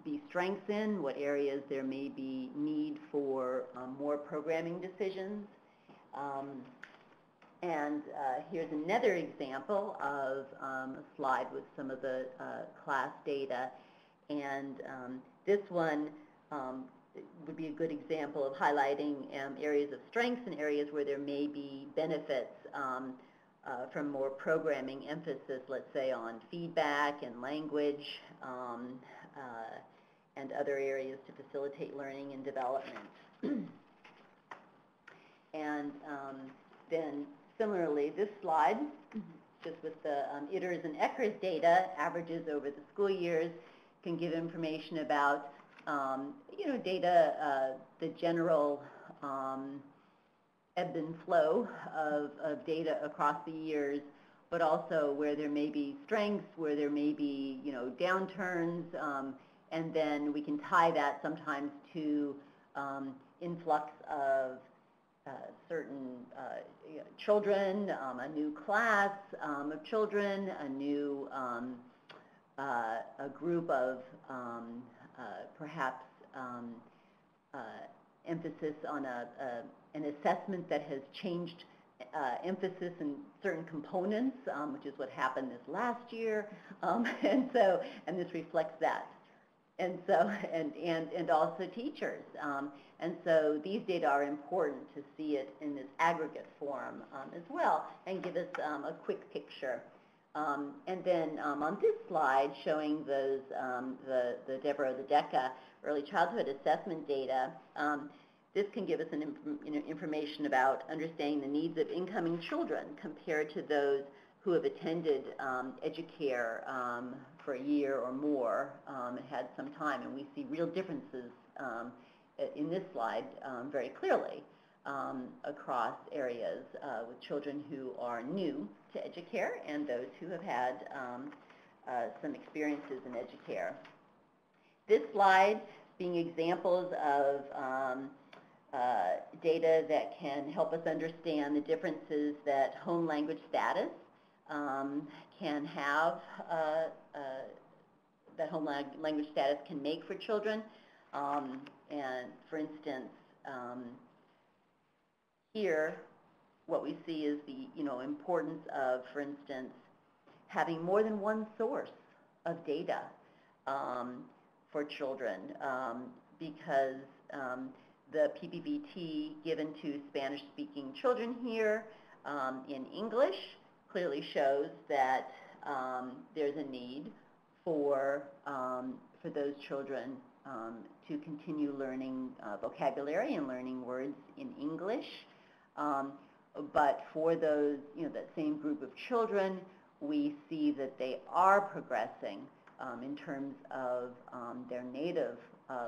be strengths in, what areas there may be need for more programming decisions. And here's another example of a slide with some of the class data. And this one would be a good example of highlighting areas of strengths and areas where there may be benefits from more programming emphasis, let's say on feedback and language and other areas to facilitate learning and development. And then similarly, this slide, just with the ITERS and ECERS data, averages over the school years, can give information about, data, the general ebb and flow of data across the years, but also where there may be strengths, where there may be, downturns, and then we can tie that sometimes to influx of certain children, a new class of children, a new a group of perhaps emphasis on an assessment that has changed emphasis in certain components, which is what happened this last year, and this reflects that. and so and also teachers. And so these data are important to see it in this aggregate form as well, and give us a quick picture. And then on this slide, showing those the Deborah, the DECA early childhood assessment data, this can give us information about understanding the needs of incoming children compared to those who have attended Educare for a year or more and had some time. And we see real differences in this slide very clearly across areas with children who are new to Educare and those who have had some experiences in Educare. This slide being examples of data that can help us understand the differences that home language status can have, that home language status can make for children. And for instance, here, what we see is the importance of, for instance, having more than one source of data for children, because the PPBT given to Spanish-speaking children here in English clearly shows that there's a need for those children to continue learning vocabulary and learning words in English. But for those, that same group of children, we see that they are progressing in terms of their native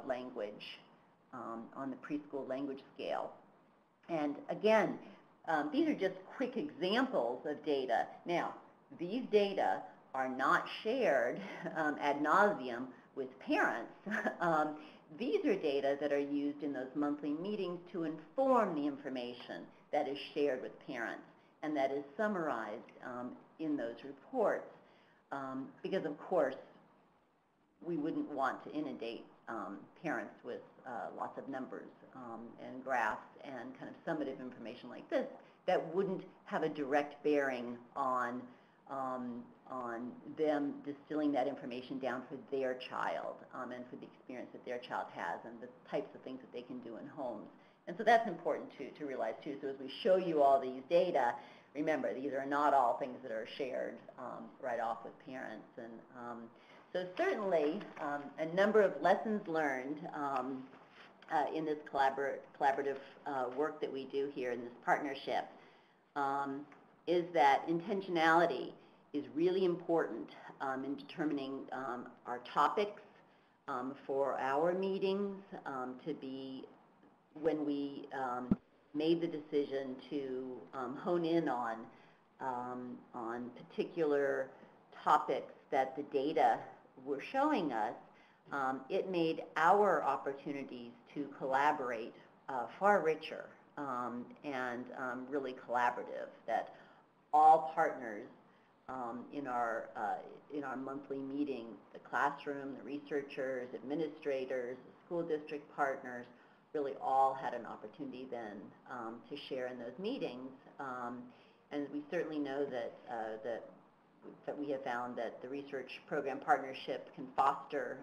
language on the preschool language scale. And again, these are just quick examples of data. Now, these data are not shared ad nauseum with parents. These are data that are used in those monthly meetings to inform the information that is shared with parents and that is summarized in those reports. Because of course, we wouldn't want to inundate parents with lots of numbers and graphs and kind of summative information like this that wouldn't have a direct bearing on them distilling that information down for their child and for the experience that their child has and the types of things that they can do in homes. And so that's important to realize too. So as we show you all these data, remember, these are not all things that are shared right off with parents. And so certainly a number of lessons learned in this collaborative work that we do here in this partnership is that intentionality is really important in determining our topics for our meetings to be, when we made the decision to hone in on particular topics that the data were showing us, it made our opportunities to collaborate far richer and really collaborative, that all partners in our monthly meetings, the classroom, the researchers, administrators, the school district partners, really all had an opportunity then to share in those meetings. And we certainly know that we have found that the research program partnership can foster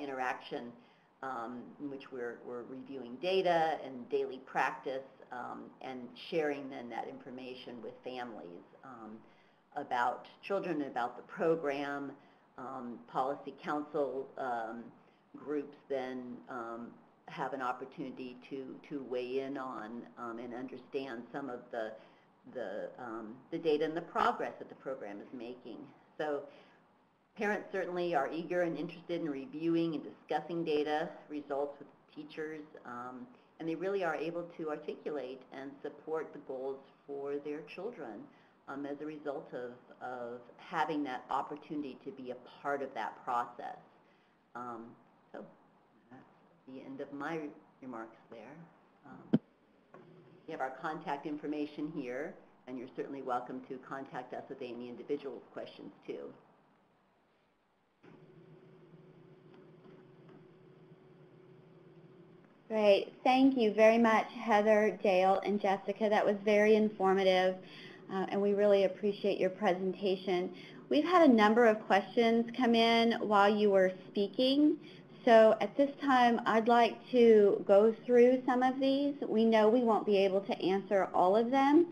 interaction in which we're reviewing data and daily practice and sharing then that information with families about children, about the program. Policy council groups then have an opportunity to weigh in on and understand some of the data and the progress that the program is making. So parents certainly are eager and interested in reviewing and discussing data results with teachers, and they really are able to articulate and support the goals for their children as a result of having that opportunity to be a part of that process. So that's the end of my remarks there. We have our contact information here, and you're certainly welcome to contact us with any individual questions too. Great. Thank you very much, Heather, Dale, and Jessica. That was very informative, and we really appreciate your presentation. We've had a number of questions come in while you were speaking. So at this time, I'd like to go through some of these. We know we won't be able to answer all of them.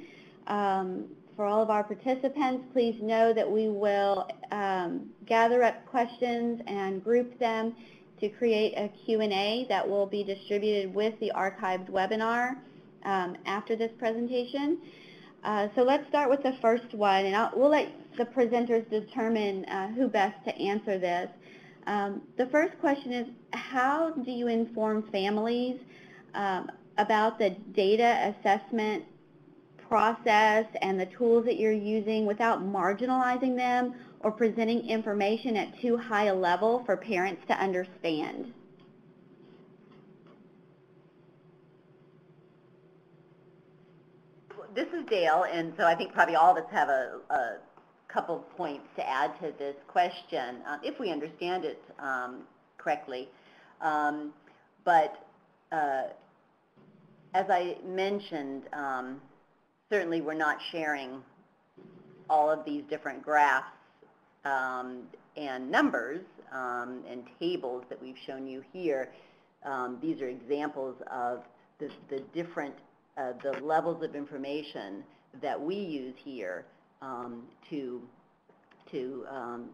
For all of our participants, please know that we will gather up questions and group them to create a Q&A that will be distributed with the archived webinar after this presentation. So let's start with the first one, and we'll let the presenters determine who best to answer this. The first question is, how do you inform families about the data assessment process and the tools that you're using without marginalizing them or presenting information at too high a level for parents to understand? This is Dale, and so I think probably all of us have a couple points to add to this question, if we understand it correctly. But as I mentioned, certainly we're not sharing all of these different graphs and numbers and tables that we've shown you here. These are examples of the different the levels of information that we use here to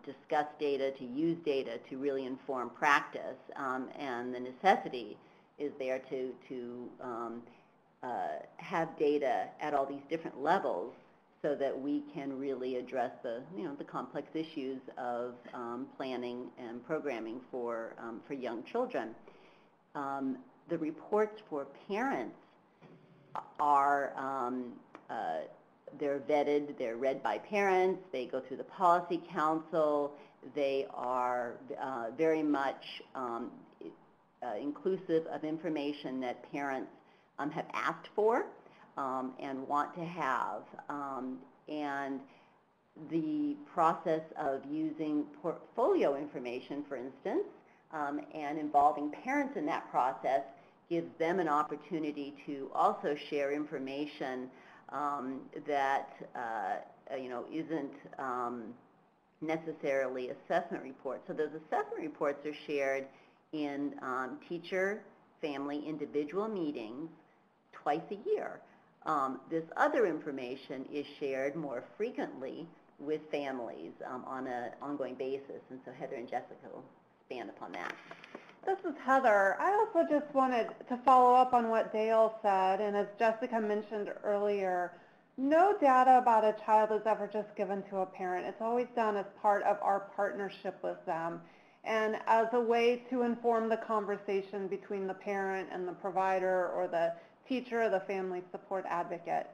discuss data, to use data to really inform practice, and the necessity is there to have data at all these different levels so that we can really address the the complex issues of planning and programming for young children. The reports for parents are they're vetted, they're read by parents, they go through the policy council, they are very much inclusive of information that parents have asked for and want to have. And the process of using portfolio information, for instance, and involving parents in that process gives them an opportunity to also share information that isn't necessarily assessment reports. So those assessment reports are shared in teacher, family, individual meetings twice a year. This other information is shared more frequently with families on an ongoing basis, and so Heather and Jessica will expand upon that. This is Heather. I also just wanted to follow up on what Dale said, and as Jessica mentioned earlier, no data about a child is ever just given to a parent. It's always done as part of our partnership with them and as a way to inform the conversation between the parent and the provider or the teacher or the family support advocate.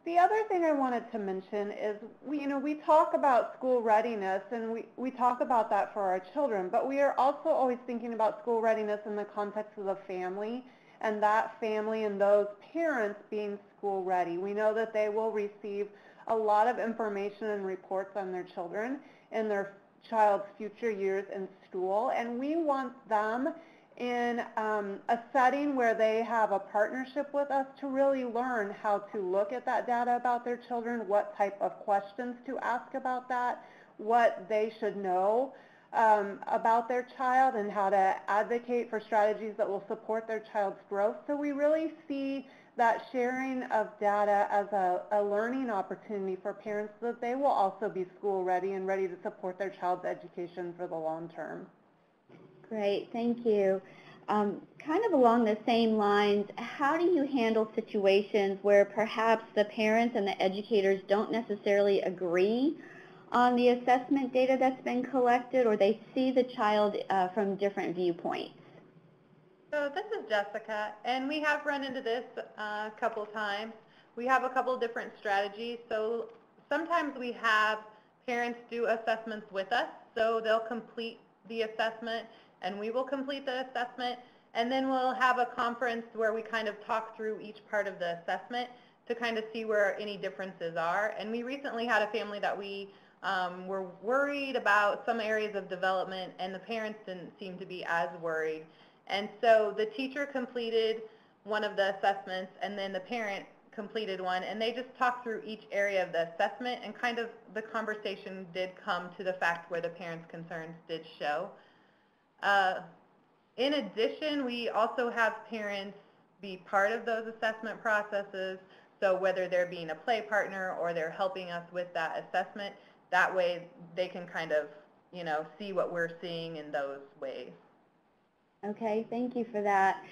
The other thing I wanted to mention is we talk about school readiness, and we talk about that for our children, but we are also always thinking about school readiness in the context of the family, and that family and those parents being school ready. We know that they will receive a lot of information and reports on their children in their child's future years in school, and we want them in a setting where they have a partnership with us to really learn how to look at that data about their children, what type of questions to ask about that, what they should know about their child, and how to advocate for strategies that will support their child's growth. So we really see that sharing of data as a learning opportunity for parents so that they will also be school ready and ready to support their child's education for the long term. Great, thank you. Kind of along the same lines, how do you handle situations where perhaps the parents and the educators don't necessarily agree on the assessment data that's been collected, or they see the child from different viewpoints? So this is Jessica, and we have run into this a couple times. We have a couple different strategies. So sometimes we have parents do assessments with us, so they'll complete the assessment and we will complete the assessment, and then we'll have a conference where we kind of talk through each part of the assessment to kind of see where any differences are. And we recently had a family that we were worried about some areas of development, and the parents didn't seem to be as worried. And so the teacher completed one of the assessments, and then the parent completed one, and they just talked through each area of the assessment, and kind of the conversation did come to the fact where the parents' concerns did show. In addition, we also have parents be part of those assessment processes, so whether they're being a play partner or they're helping us with that assessment, that way they can kind of, you know, see what we're seeing in those ways. Okay, thank you for that.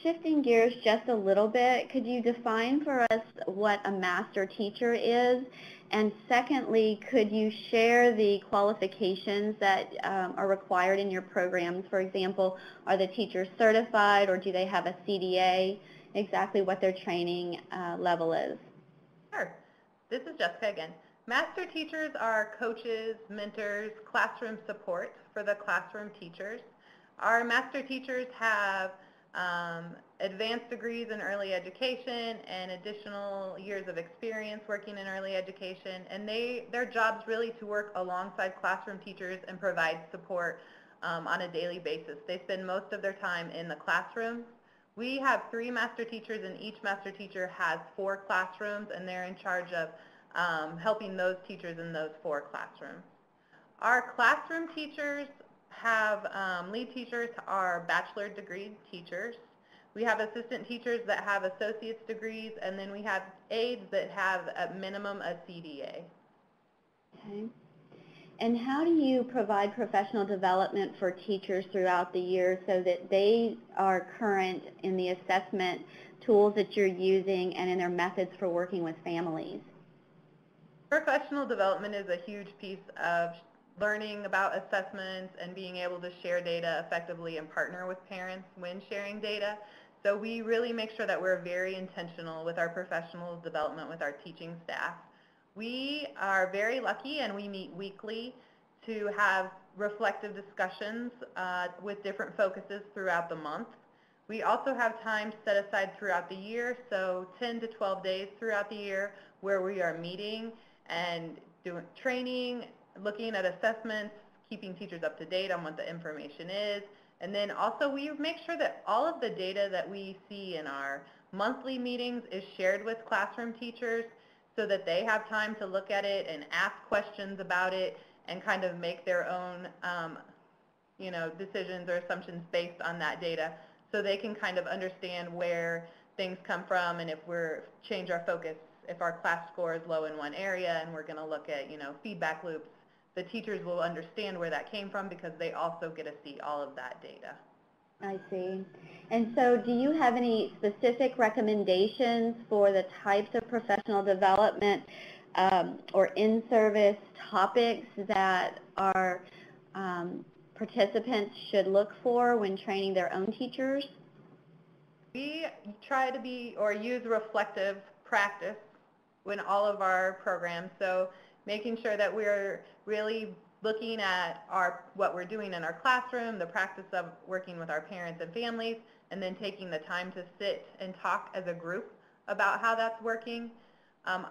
Shifting gears just a little bit, could you define for us what a master teacher is? And secondly, could you share the qualifications that are required in your programs? For example, are the teachers certified or do they have a CDA? Exactly what their training level is. Sure. This is Jessica again. Master teachers are coaches, mentors, classroom support for the classroom teachers. Our master teachers have advanced degrees in early education and additional years of experience working in early education, and their job's really to work alongside classroom teachers and provide support on a daily basis. They spend most of their time in the classroom. We have 3 master teachers, and each master teacher has 4 classrooms, and they're in charge of helping those teachers in those 4 classrooms. Our classroom teachers have lead teachers are bachelor degree teachers. We have assistant teachers that have associate's degrees, and then we have aides that have at minimum a CDA. Okay. And how do you provide professional development for teachers throughout the year so that they are current in the assessment tools that you're using and in their methods for working with families? Professional development is a huge piece of learning about assessments and being able to share data effectively and partner with parents when sharing data. So we really make sure that we're very intentional with our professional development with our teaching staff. We are very lucky, and we meet weekly to have reflective discussions with different focuses throughout the month. We also have time set aside throughout the year, so 10 to 12 days throughout the year where we are meeting and doing training, looking at assessments, keeping teachers up to date on what the information is, and then also we make sure that all of the data that we see in our monthly meetings is shared with classroom teachers so that they have time to look at it and ask questions about it and kind of make their own decisions or assumptions based on that data, so they can kind of understand where things come from, and if we're change our focus, if our class score is low in one area and we're going to look at feedback loops, the teachers will understand where that came from because they also get to see all of that data. I see. And so do you have any specific recommendations for the types of professional development or in-service topics that our participants should look for when training their own teachers? We try to use reflective practice in all of our programs, so making sure that we're really looking at what we're doing in our classroom, the practice of working with our parents and families, and then taking the time to sit and talk as a group about how that's working. I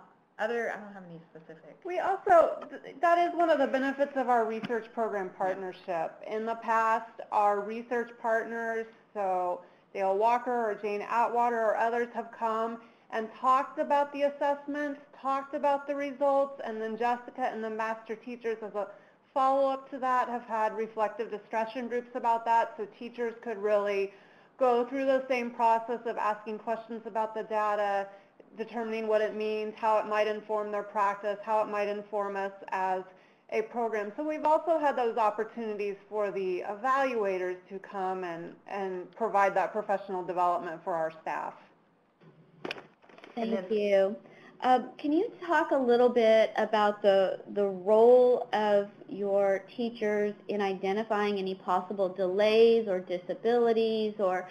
don't have any specific. We also, that is one of the benefits of our research program partnership. In the past, our research partners, so Dale Walker or Jane Atwater or others, have come and talked about the assessments, talked about the results, and then Jessica and the master teachers as a follow-up to that have had reflective discussion groups about that, so teachers could really go through the same process of asking questions about the data, determining what it means, how it might inform their practice, how it might inform us as a program. So we've also had those opportunities for the evaluators to come and provide that professional development for our staff. Thank you. Can you talk a little bit about the role of your teachers in identifying any possible delays or disabilities or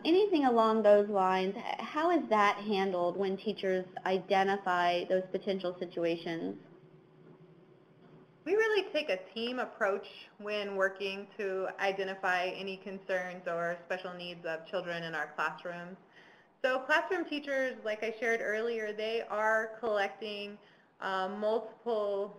anything along those lines? How is that handled when teachers identify those potential situations? We really take a team approach when working to identify any concerns or special needs of children in our classrooms. So classroom teachers, like I shared earlier, they are collecting multiple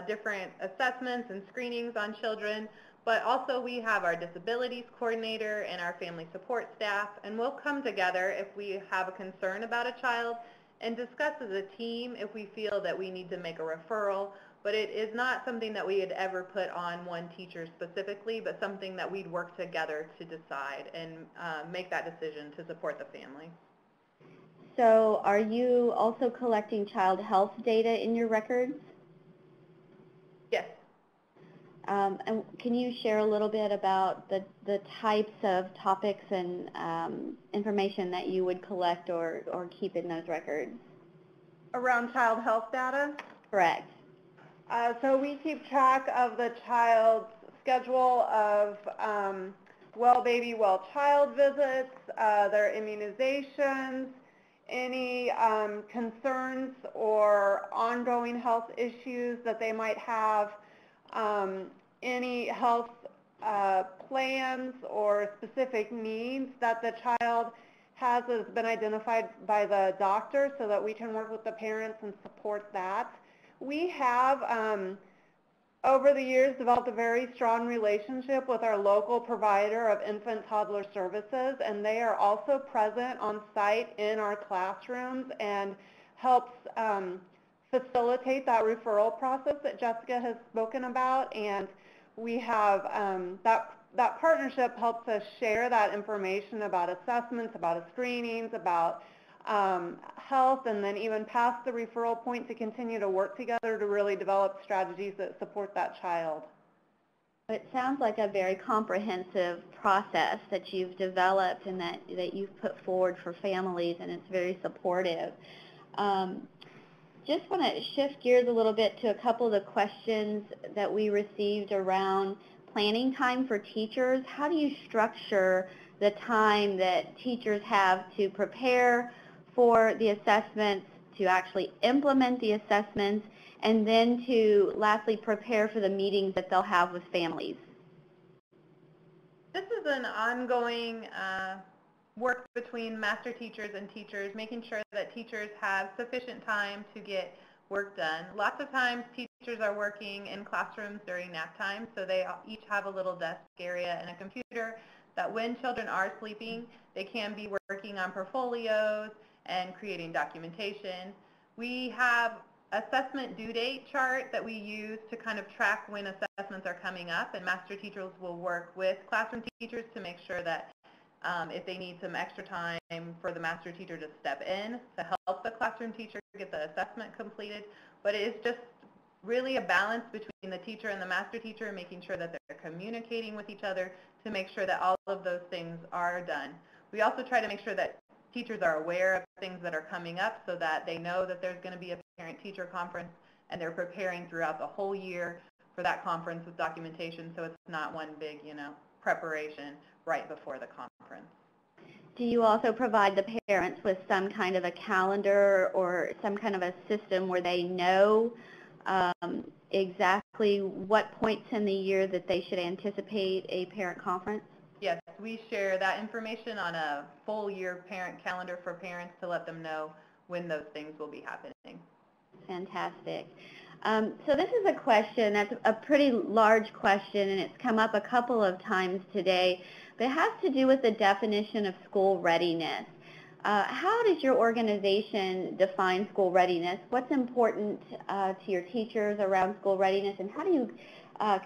different assessments and screenings on children. But also we have our disabilities coordinator and our family support staff, and we'll come together if we have a concern about a child and discuss as a team if we feel that we need to make a referral. But it is not something that we had ever put on one teacher specifically, but something that we'd work together to decide and make that decision to support the family. So are you also collecting child health data in your records? Yes. And can you share a little bit about the types of topics and information that you would collect or keep in those records? Around child health data? Correct. So we keep track of the child's schedule of well baby, well child visits, their immunizations, any concerns or ongoing health issues that they might have, any health plans or specific needs that the child has been identified by the doctor so that we can work with the parents and support that. We have, over the years, developed a very strong relationship with our local provider of infant toddler services, and they are also present on site in our classrooms and helps facilitate that referral process that Jessica has spoken about. And we have that partnership helps us share that information about assessments, about screenings, about health, and then even past the referral point to continue to work together to really develop strategies that support that child. It sounds like a very comprehensive process that you've developed and that you've put forward for families, and it's very supportive. Just want to shift gears a little bit to a couple of the questions that we received around planning time for teachers. How do you structure the time that teachers have to prepare for the assessments, to actually implement the assessments, and then to lastly prepare for the meetings that they'll have with families? This is an ongoing work between master teachers and teachers, making sure that teachers have sufficient time to get work done. Lots of times teachers are working in classrooms during nap time, so they each have a little desk area and a computer that when children are sleeping, they can be working on portfolios and creating documentation. We have assessment due date chart that we use to kind of track when assessments are coming up, and master teachers will work with classroom teachers to make sure that if they need some extra time for the master teacher to step in to help the classroom teacher get the assessment completed. But it is just really a balance between the teacher and the master teacher and making sure that they're communicating with each other to make sure that all of those things are done. We also try to make sure that teachers are aware of things that are coming up so that they know that there's going to be a parent-teacher conference, and they're preparing throughout the whole year for that conference with documentation, so it's not one big, preparation right before the conference. Do you also provide the parents with some kind of a calendar or some kind of a system where they know exactly what points in the year that they should anticipate a parent conference? Yes, we share that information on a full year parent calendar for parents to let them know when those things will be happening. Fantastic. So this is a question that's a pretty large question, and it's come up a couple of times today, but it has to do with the definition of school readiness. How does your organization define school readiness? What's important to your teachers around school readiness, and how do you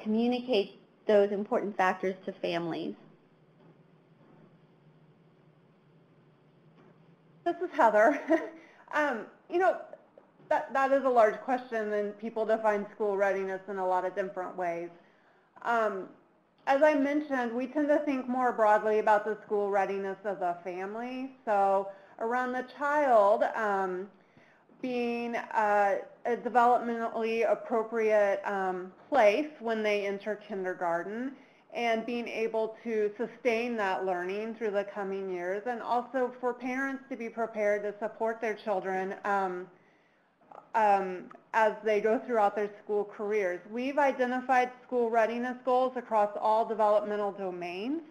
communicate those important factors to families? This is Heather. That is a large question, and people define school readiness in a lot of different ways. As I mentioned, we tend to think more broadly about the school readiness of the family. So around the child being a developmentally appropriate place when they enter kindergarten, and being able to sustain that learning through the coming years, and also for parents to be prepared to support their children as they go throughout their school careers. We've identified school readiness goals across all developmental domains,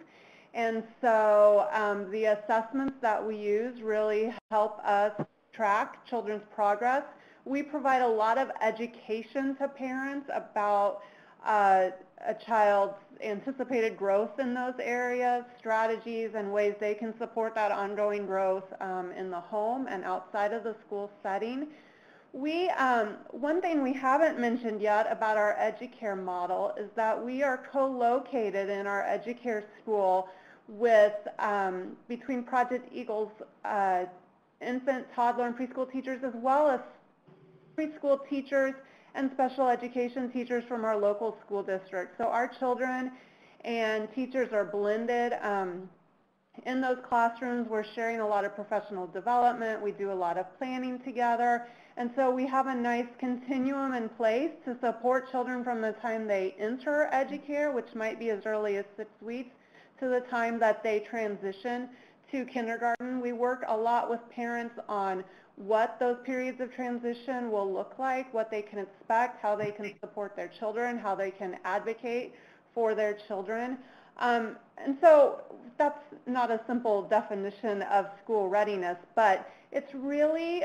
and so the assessments that we use really help us track children's progress. We provide a lot of education to parents about a child's anticipated growth in those areas, strategies and ways they can support that ongoing growth in the home and outside of the school setting. One thing we haven't mentioned yet about our Educare model is that we are co-located in our Educare school with between Project Eagle's infant, toddler, and preschool teachers, as well as preschool teachers and special education teachers from our local school district. So our children and teachers are blended in those classrooms. We're sharing a lot of professional development. We do a lot of planning together. And so we have a nice continuum in place to support children from the time they enter Educare, which might be as early as 6 weeks, to the time that they transition to kindergarten. We work a lot with parents on what those periods of transition will look like, what they can expect, how they can support their children, how they can advocate for their children. And so that's not a simple definition of school readiness, but it's really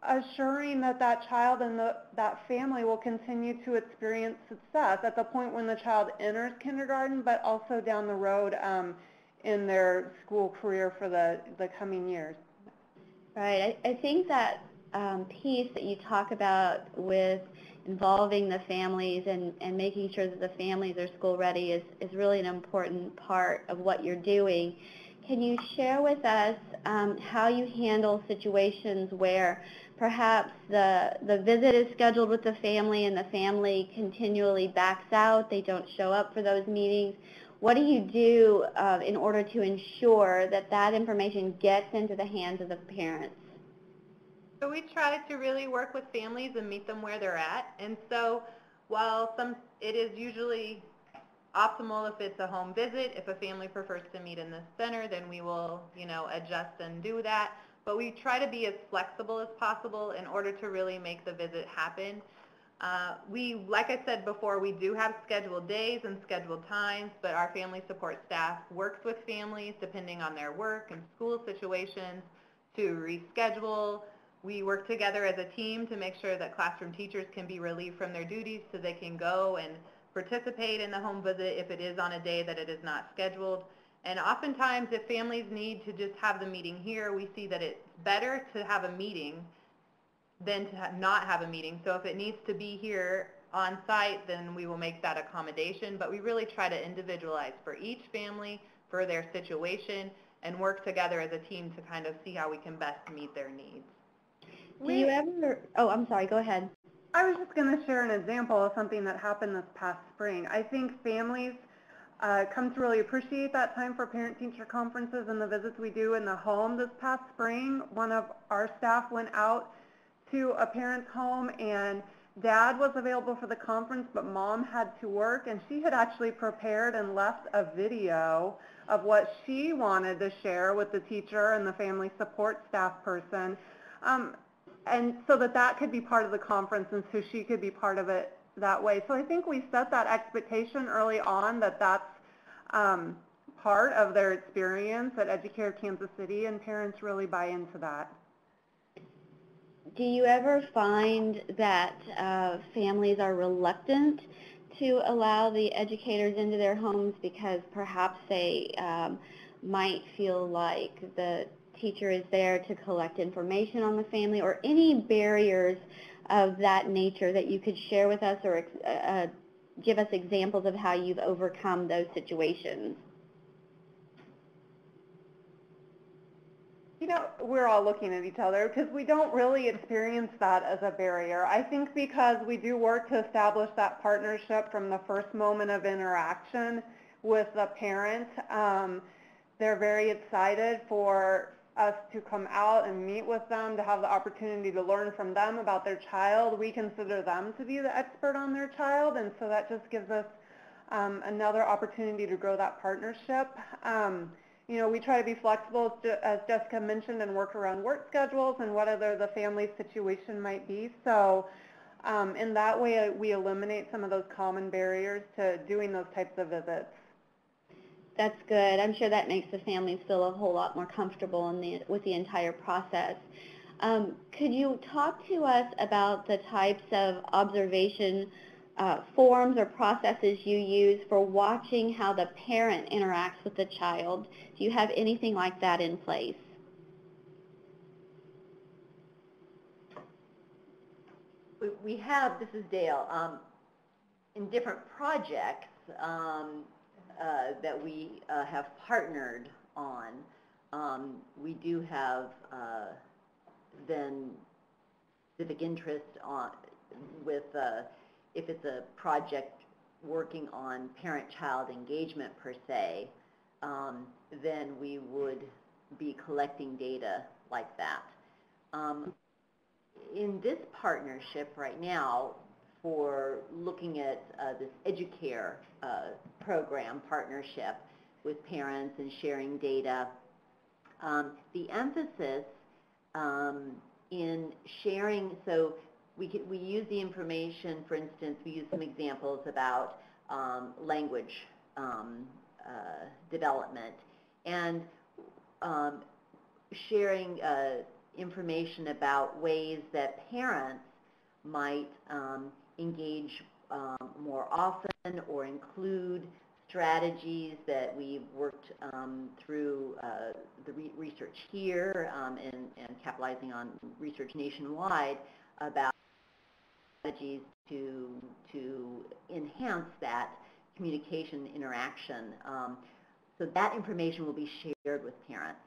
assuring that that child and that family will continue to experience success at the point when the child enters kindergarten, but also down the road in their school career for the coming years. Right. I think that piece that you talk about with involving the families and making sure that the families are school ready is really an important part of what you're doing. Can you share with us how you handle situations where perhaps the visit is scheduled with the family and the family continually backs out, they don't show up for those meetings? What do you do in order to ensure that that information gets into the hands of the parents? So we try to really work with families and meet them where they're at. And so while it is usually optimal if it's a home visit, if a family prefers to meet in the center, then we will, adjust and do that. But we try to be as flexible as possible in order to really make the visit happen. Like I said before, we do have scheduled days and scheduled times, but our family support staff works with families depending on their work and school situations to reschedule. We work together as a team to make sure that classroom teachers can be relieved from their duties so they can go and participate in the home visit if it is on a day that it is not scheduled. And oftentimes, if families need to just have the meeting here, we see that it's better to have a meeting than to not have a meeting. So if it needs to be here on site, then we will make that accommodation. But we really try to individualize for each family, for their situation, and work together as a team to kind of see how we can best meet their needs. Do you ever, oh, I'm sorry, go ahead. I was just going to share an example of something that happened this past spring. I think families come to really appreciate that time for parent-teacher conferences and the visits we do in the home. This past spring, one of our staff went out to a parent's home, and dad was available for the conference, but mom had to work, and she had actually prepared and left a video of what she wanted to share with the teacher and the family support staff person, and so that could be part of the conference, and so she could be part of it that way. So I think we set that expectation early on that that's part of their experience at Educare Kansas City, and parents really buy into that. Do you ever find that families are reluctant to allow the educators into their homes because perhaps they might feel like the teacher is there to collect information on the family, or any barriers of that nature that you could share with us, or give us examples of how you've overcome those situations? We're all looking at each other because we don't really experience that as a barrier. I think because we do work to establish that partnership from the first moment of interaction with the parent. They're very excited for us to come out and meet with them, to have the opportunity to learn from them about their child. We consider them to be the expert on their child, and so that just gives us another opportunity to grow that partnership. We try to be flexible, as Jessica mentioned, and work around work schedules and whatever the family situation might be. So in that way, we eliminate some of those common barriers to doing those types of visits. That's good. I'm sure that makes the families feel a whole lot more comfortable with the entire process. Could you talk to us about the types of observation forms or processes you use for watching how the parent interacts with the child? Do you have anything like that in place? We have, this is Dale, in different projects that we have partnered on, we do have then civic interest on with if it's a project working on parent-child engagement per se, then we would be collecting data like that. In this partnership right now, for looking at this Educare program partnership with parents and sharing data, the emphasis in sharing, so we use the information, for instance, we use some examples about language development, and sharing information about ways that parents might engage more often or include strategies that we've worked through the research here and capitalizing on research nationwide about strategies to enhance that communication interaction. So that information will be shared with parents.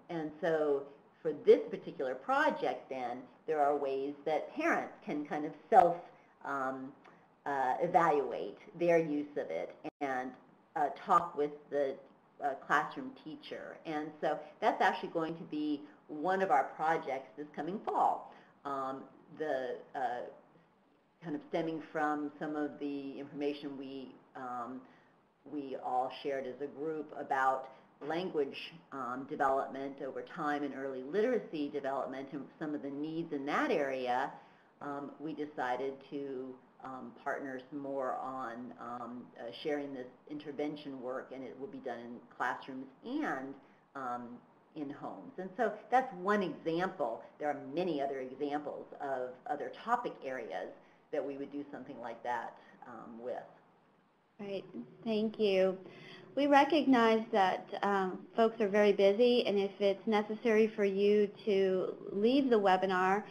And so for this particular project then, there are ways that parents can kind of evaluate their use of it and talk with the classroom teacher. And so that's actually going to be one of our projects this coming fall. Kind of stemming from some of the information we all shared as a group about language development over time and early literacy development and some of the needs in that area, we decided to partner some more on sharing this intervention work, and it will be done in classrooms and in homes. And so that's one example. There are many other examples of other topic areas that we would do something like that with. Right, thank you. We recognize that folks are very busy, and if it's necessary for you to leave the webinar,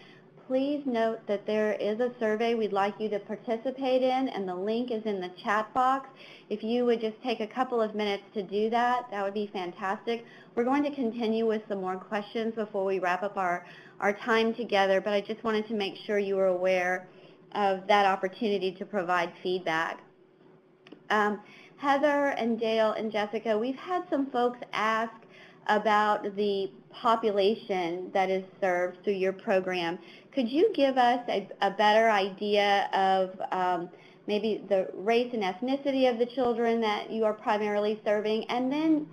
please note that there is a survey we'd like you to participate in, and the link is in the chat box. If you would just take a couple of minutes to do that, that would be fantastic. We're going to continue with some more questions before we wrap up our time together, but I just wanted to make sure you were aware of that opportunity to provide feedback. Heather and Dale and Jessica, we've had some folks ask about the population that is served through your program. Could you give us a better idea of maybe the race and ethnicity of the children that you are primarily serving? And then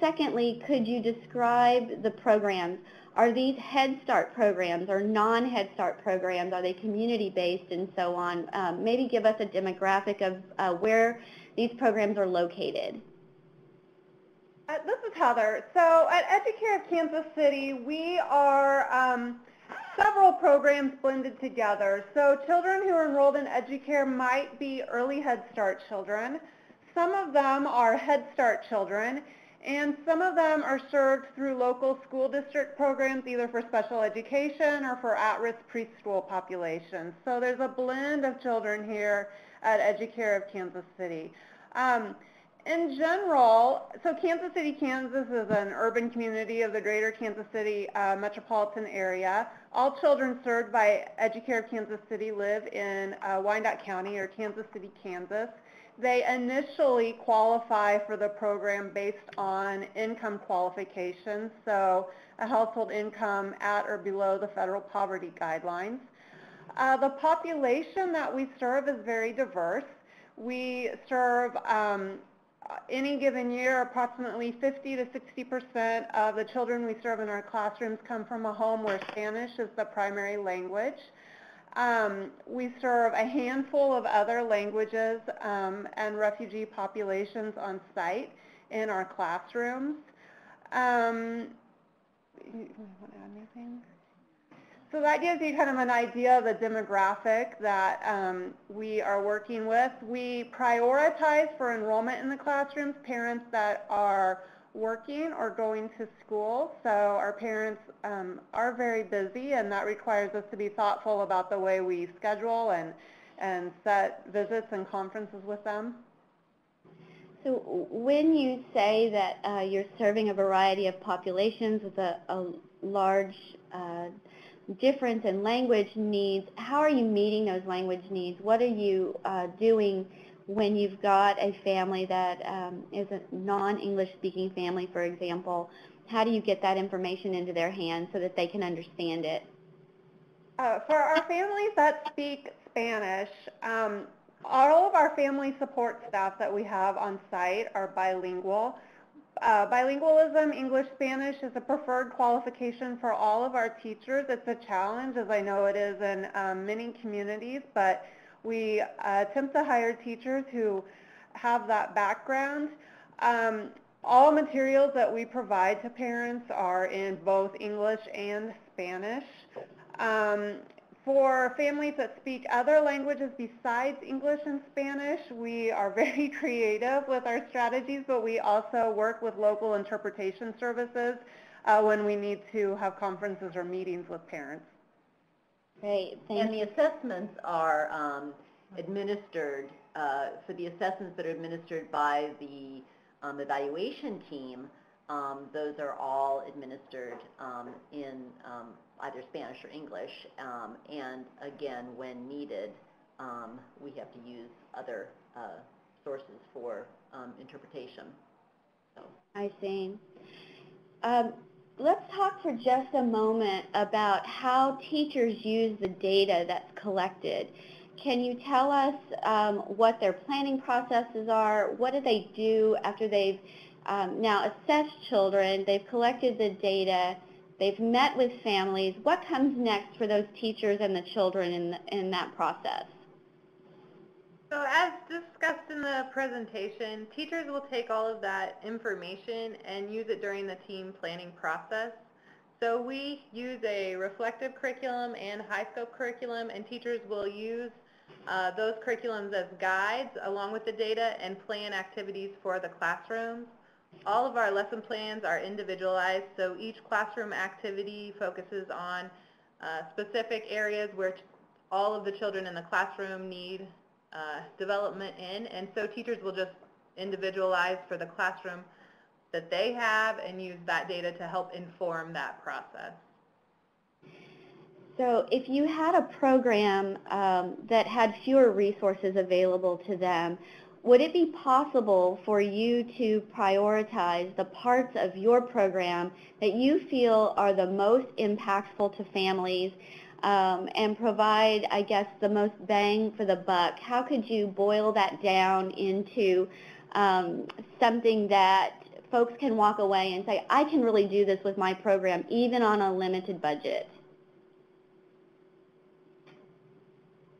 secondly, could you describe the programs? Are these Head Start programs or non-Head Start programs? Are they community-based and so on? Maybe give us a demographic of where these programs are located. This is Heather. So at Educare of Kansas City, we are several programs blended together. So children who are enrolled in Educare might be early Head Start children. Some of them are Head Start children, and some of them are served through local school district programs, either for special education or for at-risk preschool populations. So there's a blend of children here at Educare of Kansas City. In general, so Kansas City, Kansas is an urban community of the greater Kansas City metropolitan area. All children served by Educare of Kansas City live in Wyandotte County or Kansas City, Kansas. They initially qualify for the program based on income qualifications, so a household income at or below the federal poverty guidelines. The population that we serve is very diverse. We serve any given year, approximately 50 to 60% of the children we serve in our classrooms come from a home where Spanish is the primary language. We serve a handful of other languages and refugee populations on site in our classrooms. You want to add anything? So that gives you kind of an idea of the demographic that we are working with. We prioritize for enrollment in the classrooms parents that are working or going to school. So our parents are very busy, and that requires us to be thoughtful about the way we schedule and set visits and conferences with them. So when you say that you're serving a variety of populations with a large difference in language needs, how are you meeting those language needs? What are you doing when you've got a family that is a non-English speaking family, for example? How do you get that information into their hands so that they can understand it? For our families that speak Spanish, all of our family support staff that we have on site are bilingual. Bilingualism, English-Spanish, is a preferred qualification for all of our teachers. It's a challenge, as I know it is in many communities, but we attempt to hire teachers who have that background. All materials that we provide to parents are in both English and Spanish. For families that speak other languages besides English and Spanish, we are very creative with our strategies, but we also work with local interpretation services when we need to have conferences or meetings with parents. Great, thank And the assessments are administered, for the assessments that are administered by the evaluation team, those are all administered in either Spanish or English, and again, when needed, we have to use other sources for interpretation. So. I see. Let's talk for just a moment about how teachers use the data that's collected. Can you tell us what their planning processes are? What do they do after they've now assessed children, they've collected the data, they've met with families? What comes next for those teachers and the children in that process? So as discussed in the presentation, teachers will take all of that information and use it during the team planning process. So we use a reflective curriculum and high scope curriculum, and teachers will use those curriculums as guides along with the data and plan activities for the classrooms. All of our lesson plans are individualized, so each classroom activity focuses on specific areas where all of the children in the classroom need development in, and so teachers will just individualize for the classroom that they have and use that data to help inform that process. So if you had a program that had fewer resources available to them, would it be possible for you to prioritize the parts of your program that you feel are the most impactful to families and provide, I guess, the most bang for the buck? How could you boil that down into something that folks can walk away and say, I can really do this with my program, even on a limited budget?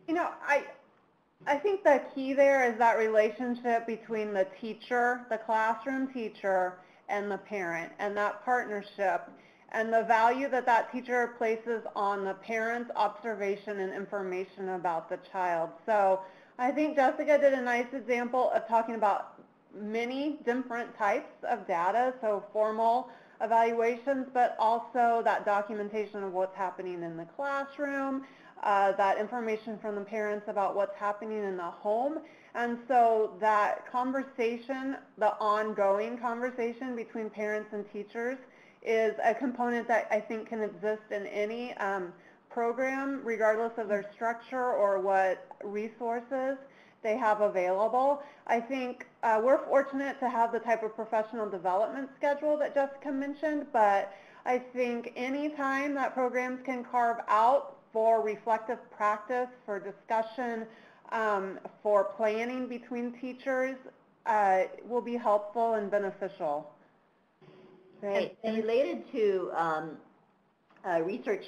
You know, I think the key there is that relationship between the teacher, the classroom teacher, and the parent, and that partnership, and the value that that teacher places on the parent's observation and information about the child. So I think Jessica did a nice example of talking about many different types of data, so formal evaluations, but also that documentation of what's happening in the classroom, that information from the parents about what's happening in the home. And so that conversation, the ongoing conversation between parents and teachers, is a component that I think can exist in any program, regardless of their structure or what resources they have available. I think we're fortunate to have the type of professional development schedule that Jessica mentioned, but I think any time that programs can carve out for reflective practice, for discussion, for planning between teachers, will be helpful and beneficial. Great. And related to research,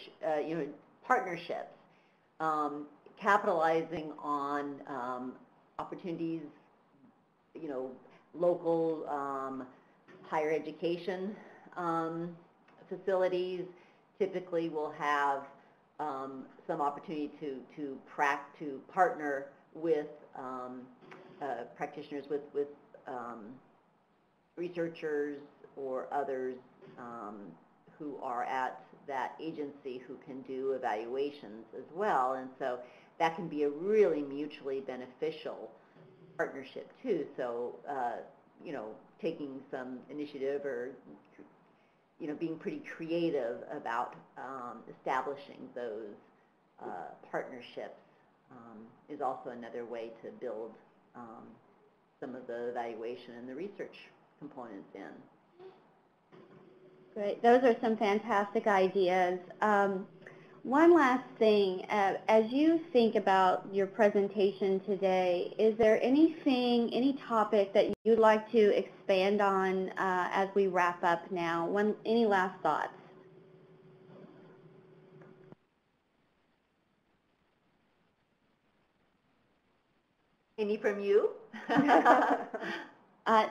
partnerships, capitalizing on opportunities, local higher education facilities typically will have some opportunity to partner with practitioners, with researchers or others who are at that agency who can do evaluations as well. And so that can be a really mutually beneficial partnership too. So, you know, taking some initiative or, you know, being pretty creative about establishing those partnerships is also another way to build some of the evaluation and the research components in. Great. Those are some fantastic ideas. One last thing, as you think about your presentation today, is there anything, any topic that you'd like to expand on as we wrap up now? Any last thoughts? Any from you?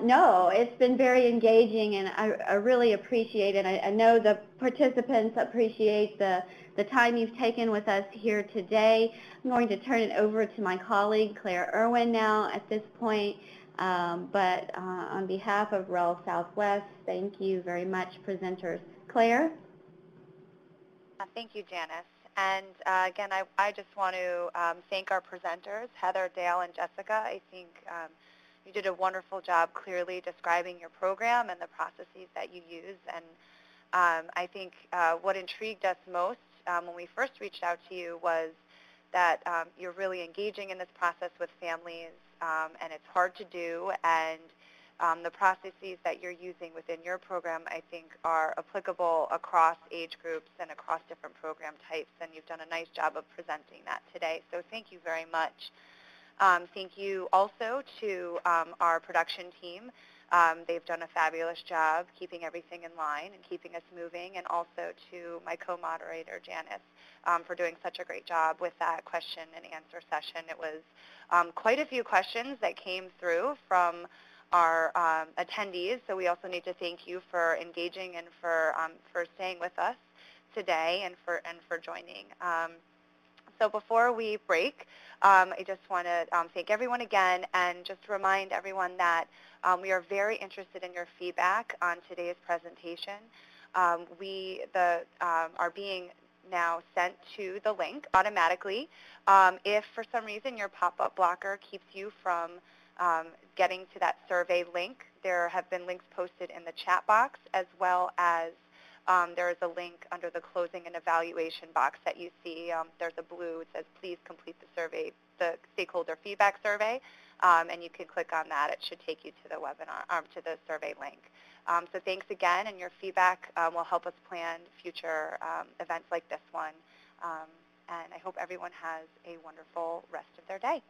No, it's been very engaging, and I really appreciate it. I know the participants appreciate the time you've taken with us here today. I'm going to turn it over to my colleague, Claire Irwin, now at this point. But on behalf of REL Southwest, thank you very much, presenters. Claire? Thank you, Janice. And again, I just want to thank our presenters, Heather, Dale, and Jessica. I think you did a wonderful job clearly describing your program and the processes that you use. And I think what intrigued us most when we first reached out to you was that you're really engaging in this process with families, and it's hard to do. And the processes that you're using within your program, I think, are applicable across age groups and across different program types. And you've done a nice job of presenting that today. So thank you very much. Thank you also to our production team. They've done a fabulous job keeping everything in line and keeping us moving, and also to my co-moderator, Janice, for doing such a great job with that question and answer session. It was quite a few questions that came through from our attendees, so we also need to thank you for engaging and for staying with us today and for joining. So before we break, I just want to thank everyone again and just remind everyone that we are very interested in your feedback on today's presentation. We are being now sent to the link automatically. If for some reason your pop-up blocker keeps you from getting to that survey link, there have been links posted in the chat box, as well as there is a link under the closing and evaluation box that you see. There's a blue, it says please complete the survey, the stakeholder feedback survey, and you can click on that. It should take you to the webinar, to the survey link. So thanks again, and your feedback will help us plan future events like this one. And I hope everyone has a wonderful rest of their day.